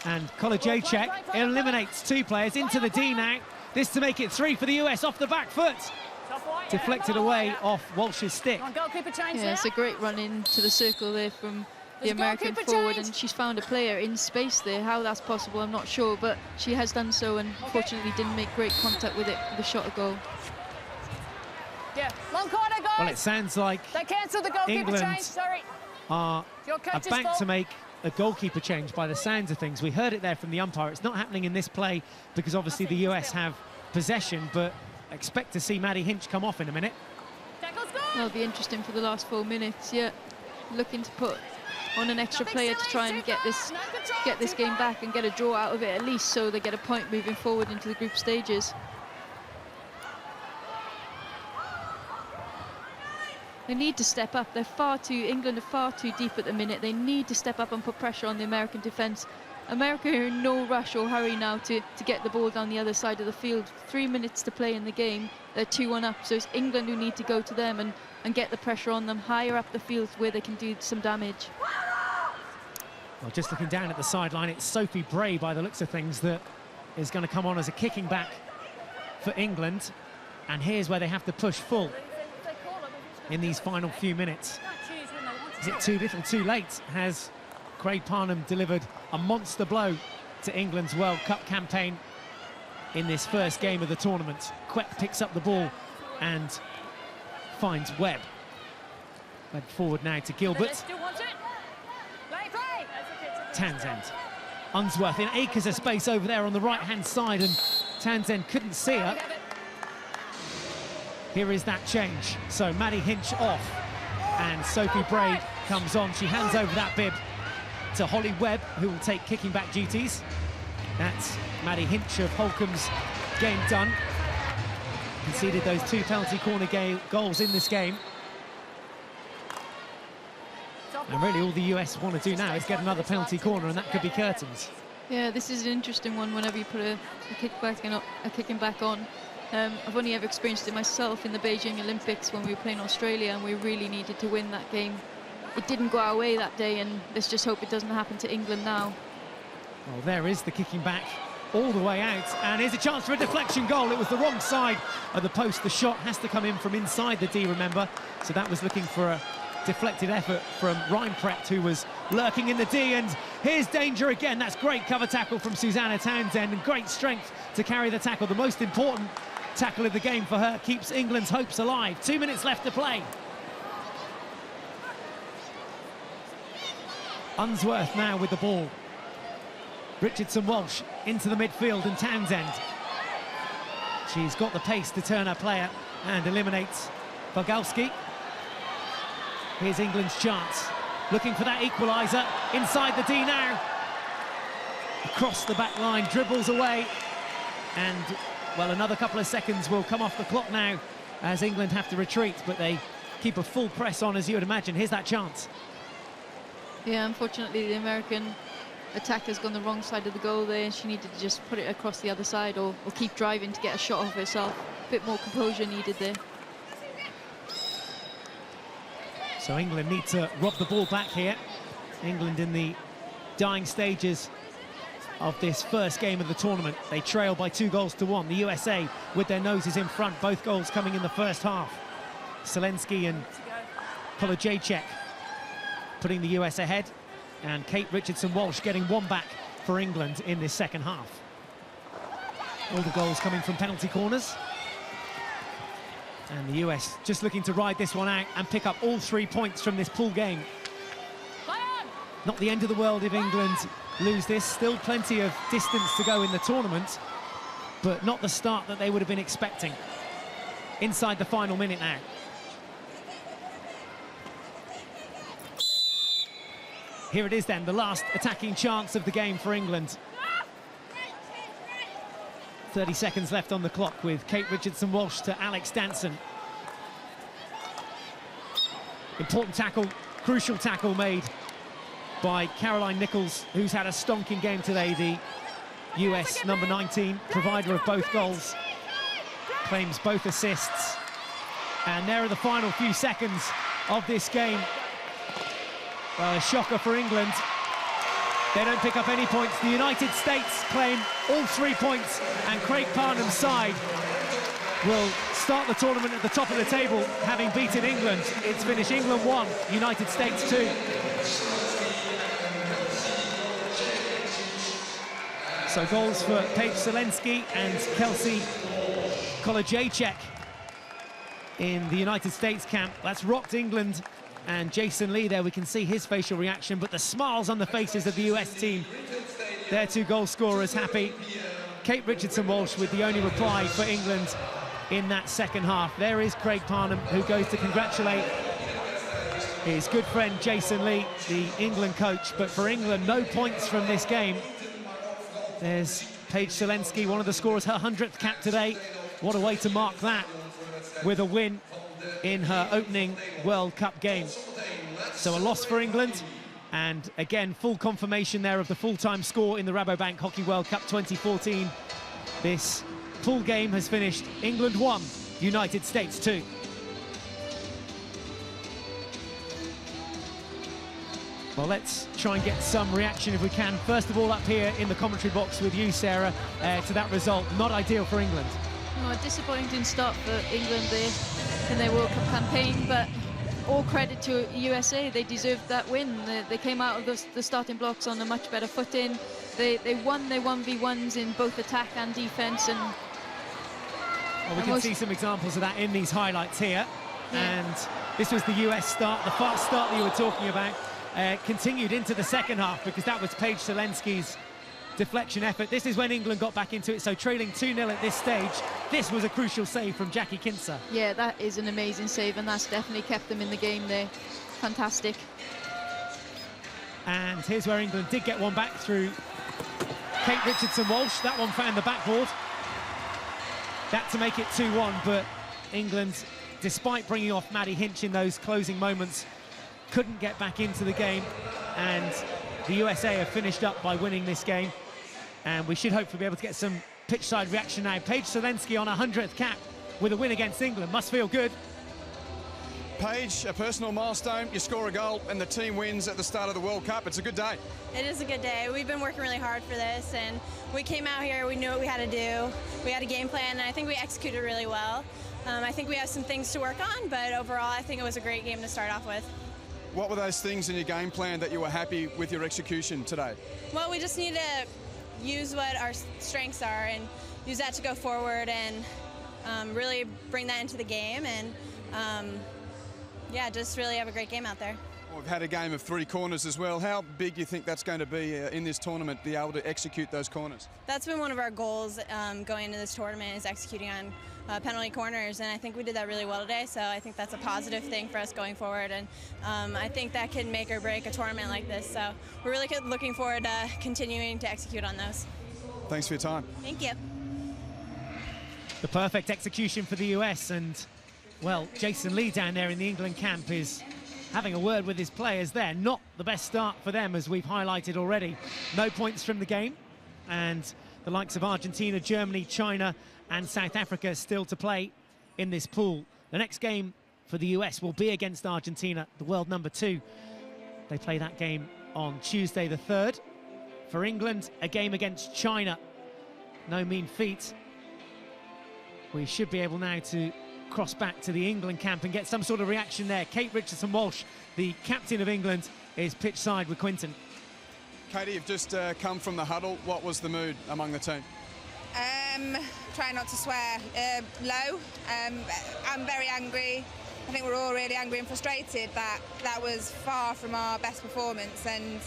And Kolajajczyk eliminates 2 players into the D now. This to make it 3 for the US off the back foot. Deflected away off Walsh's stick. Yeah, it's a great run into the circle there from the American forward, and she's found a player in space there. How that's possible, I'm not sure, but she has done so, and fortunately didn't make great contact with it for the shot a goal. Yeah, long corner, guys. Well, it sounds like They cancelled the goalkeeper England change. Sorry. are Your coach's about fault. to make a goalkeeper change by the sounds of things. We heard it there from the umpire. It's not happening in this play because obviously the US have possession, but expect to see Maddie Hinch come off in a minute. That'll be interesting for the last 4 minutes. Yeah, looking to put on an extra player to try and get this game back and get a draw out of it at least, so they get a point moving forward into the group stages. They need to step up. England are far too deep at the minute. They need to step up and put pressure on the American defence. America are in no rush or hurry now to get the ball down the other side of the field. 3 minutes to play in the game. They're 2-1 up, so it's England who need to go to them and get the pressure on them higher up the field where they can do some damage. Well, just looking down at the sideline, it's Sophie Bray, by the looks of things, that is going to come on as a kicking back for England. And here's where they have to push full in these final few minutes. Is it too little, too late? Has Craig Parnham delivered a monster blow to England's World Cup campaign in this first game of the tournament? Queck picks up the ball and finds Webb. Led forward now to Gilbert. Townsend. Unsworth in acres of space over there on the right-hand side, and Townsend couldn't see her. Here is that change. So Maddie Hinch off, and Sophie Bray comes on. She hands over that bib to Holly Webb, who will take kicking back duties. That's Maddie Hinch of Holcomb's game done. Conceded those 2 penalty corner goals in this game. And really all the US want to do now is get another penalty corner, and that could be curtains. Yeah, this is an interesting one whenever you put a kicking back on. I've only ever experienced it myself in the Beijing Olympics when we were playing Australia, and we really needed to win that game. It didn't go our way that day, and let's just hope it doesn't happen to England now. Well, there is the kicking back all the way out. And here's a chance for a deflection goal. It was the wrong side of the post. The shot has to come in from inside the D, remember. So that was looking for a deflected effort from Reinprecht, who was lurking in the D. And here's danger again. That's great cover tackle from Susanna Townsend, and great strength to carry the tackle. The most important tackle of the game for her, keeps England's hopes alive. 2 minutes left to play. Unsworth now with the ball. Richardson-Walsh into the midfield, and Townsend. She's got the pace to turn her player and eliminates Bogalski. Here's England's chance. Looking for that equaliser. Inside the D now. Across the back line, dribbles away. And, well, another couple of seconds will come off the clock now as England have to retreat, but they keep a full press on, as you would imagine. Here's that chance. Yeah, unfortunately, the American attacker's gone the wrong side of the goal there. She needed to just put it across the other side, or keep driving to get a shot off herself. A bit more composure needed there. So England need to rob the ball back here. England in the dying stages of this first game of the tournament. They trail by 2-1. The USA with their noses in front, both goals coming in the first half. Zelensky and Polajacek putting the US ahead, and Kate Richardson-Walsh getting one back for England in this second half. All the goals coming from penalty corners. And the US just looking to ride this one out and pick up all 3 points from this pool game. Not the end of the world if England lose this. Still plenty of distance to go in the tournament, but not the start that they would have been expecting. Inside the final minute now. Here it is then, the last attacking chance of the game for England. 30 seconds left on the clock with Kate Richardson-Walsh to Alex Danson. Important tackle, crucial tackle made by Caroline Nichols, who's had a stonking game today. The US number 19, provider of both goals, claims both assists. And there are the final few seconds of this game. Well, a shocker for England. They don't pick up any points. The United States claim all 3 points, and Craig Parnham's side will start the tournament at the top of the table, having beaten England. It's finished England 1, United States 2. So goals for Paige Zelensky and Kelsey Polajacek in the United States camp. That's rocked England. And Jason Lee there, we can see his facial reaction, but the smiles on the faces of the US team. Their 2 goal scorers happy. Kate Richardson-Walsh with the only reply for England in that second half. There is Craig Parnham, who goes to congratulate his good friend Jason Lee, the England coach. But for England, no points from this game. There's Paige Zelensky, one of the scorers, her 100th cap today. What a way to mark that with a win in her opening World Cup game. So a loss for England, and again full confirmation there of the full-time score in the Rabobank Hockey World Cup 2014. This pool game has finished England 1, United States 2. Well, let's try and get some reaction if we can. First of all, up here in the commentary box with you, Sarah, to that result. Not ideal for England. No, a disappointing start for England there in their World Cup campaign, but all credit to USA. They deserved that win. They came out of the starting blocks on a much better footing. They won their 1v1s in both attack and defence. And well, we can see some examples of that in these highlights here. Yeah. And this was the US start, the fast start that you were talking about. Continued into the second half, because that was Paige Zelensky's deflection effort. This is when England got back into it, so trailing 2-0 at this stage. This was a crucial save from Jackie Kinser. Yeah, that is an amazing save, and that's definitely kept them in the game there. Fantastic. And here's where England did get one back through Kate Richardson-Walsh. That one found the backboard. That to make it 2-1, but England, despite bringing off Maddie Hinch in those closing moments, couldn't get back into the game, and the USA have finished up by winning this game. And we should hopefully be able to get some pitch-side reaction now. Paige Zelensky on her 100th cap with a win against England. Must feel good. Paige, a personal milestone, you score a goal and the team wins at the start of the World Cup. It's a good day. It is a good day. We've been working really hard for this, and we came out here, we knew what we had to do. We had a game plan, and I think we executed really well. I think we have some things to work on, but overall I think it was a great game to start off with. What were those things in your game plan that you were happy with your execution today? Well, we just need to use what our strengths are and use that to go forward and really bring that into the game, and yeah, just really have a great game out there. Well, we've had a game of 3 corners as well. How big do you think that's going to be in this tournament, be able to execute those corners? That's been one of our goals going into this tournament, is executing on penalty corners, and I think we did that really well today, so I think that's a positive thing for us going forward, and I think that can make or break a tournament like this, so we're really looking forward to continuing to execute on those. Thanks for your time. Thank you. The perfect execution for the US, and well, Jason Lee down there in the England camp is having a word with his players there. Not the best start for them, as we've highlighted already. No points from the game, and the likes of Argentina, Germany, China and South Africa still to play in this pool. The next game for the US will be against Argentina, the world number 2. They play that game on Tuesday the 3rd. For England, a game against China. No mean feat. We should be able now to cross back to the England camp and get some sort of reaction there. Kate Richardson-Walsh, the captain of England, is pitch side with Quinton. Katie, you've just come from the huddle. What was the mood among the team? Try not to swear. Low. I'm very angry. I think we're all really angry and frustrated that that was far from our best performance, and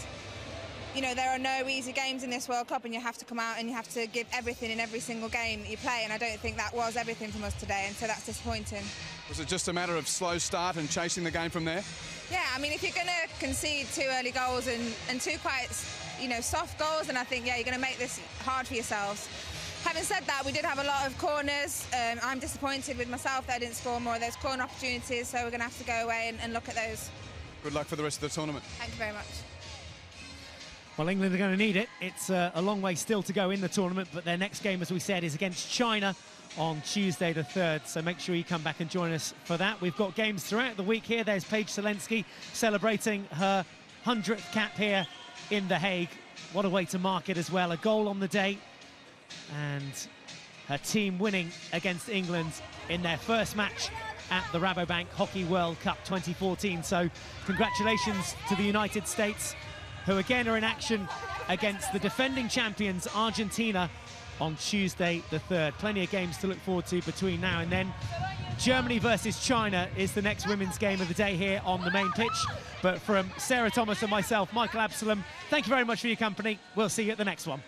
you know, there are no easy games in this World Cup, and you have to come out and you have to give everything in every single game that you play, and I don't think that was everything from us today, and so that's disappointing. Was it just a matter of slow start and chasing the game from there? Yeah, I mean, if you're going to concede 2 early goals and 2 quite, you know, soft goals, then I think, yeah, you're going to make this hard for yourselves. Having said that, we did have a lot of corners. I'm disappointed with myself that I didn't score more of those corner opportunities, so we're going to have to go away and look at those. Good luck for the rest of the tournament. Thank you very much. Well, England are going to need it. It's a long way still to go in the tournament, but their next game, as we said, is against China on Tuesday the 3rd, so make sure you come back and join us for that. We've got games throughout the week here. There's Paige Selensky celebrating her 100th cap here in The Hague. What a way to mark it as well. A goal on the day, and her team winning against England in their first match at the Rabobank Hockey World Cup 2014. So congratulations to the United States, who again are in action against the defending champions Argentina on Tuesday the 3rd. Plenty of games to look forward to between now and then. Germany versus China is the next women's game of the day here on the main pitch. But from Sarah Thomas and myself, Michael Absalom, thank you very much for your company. We'll see you at the next one.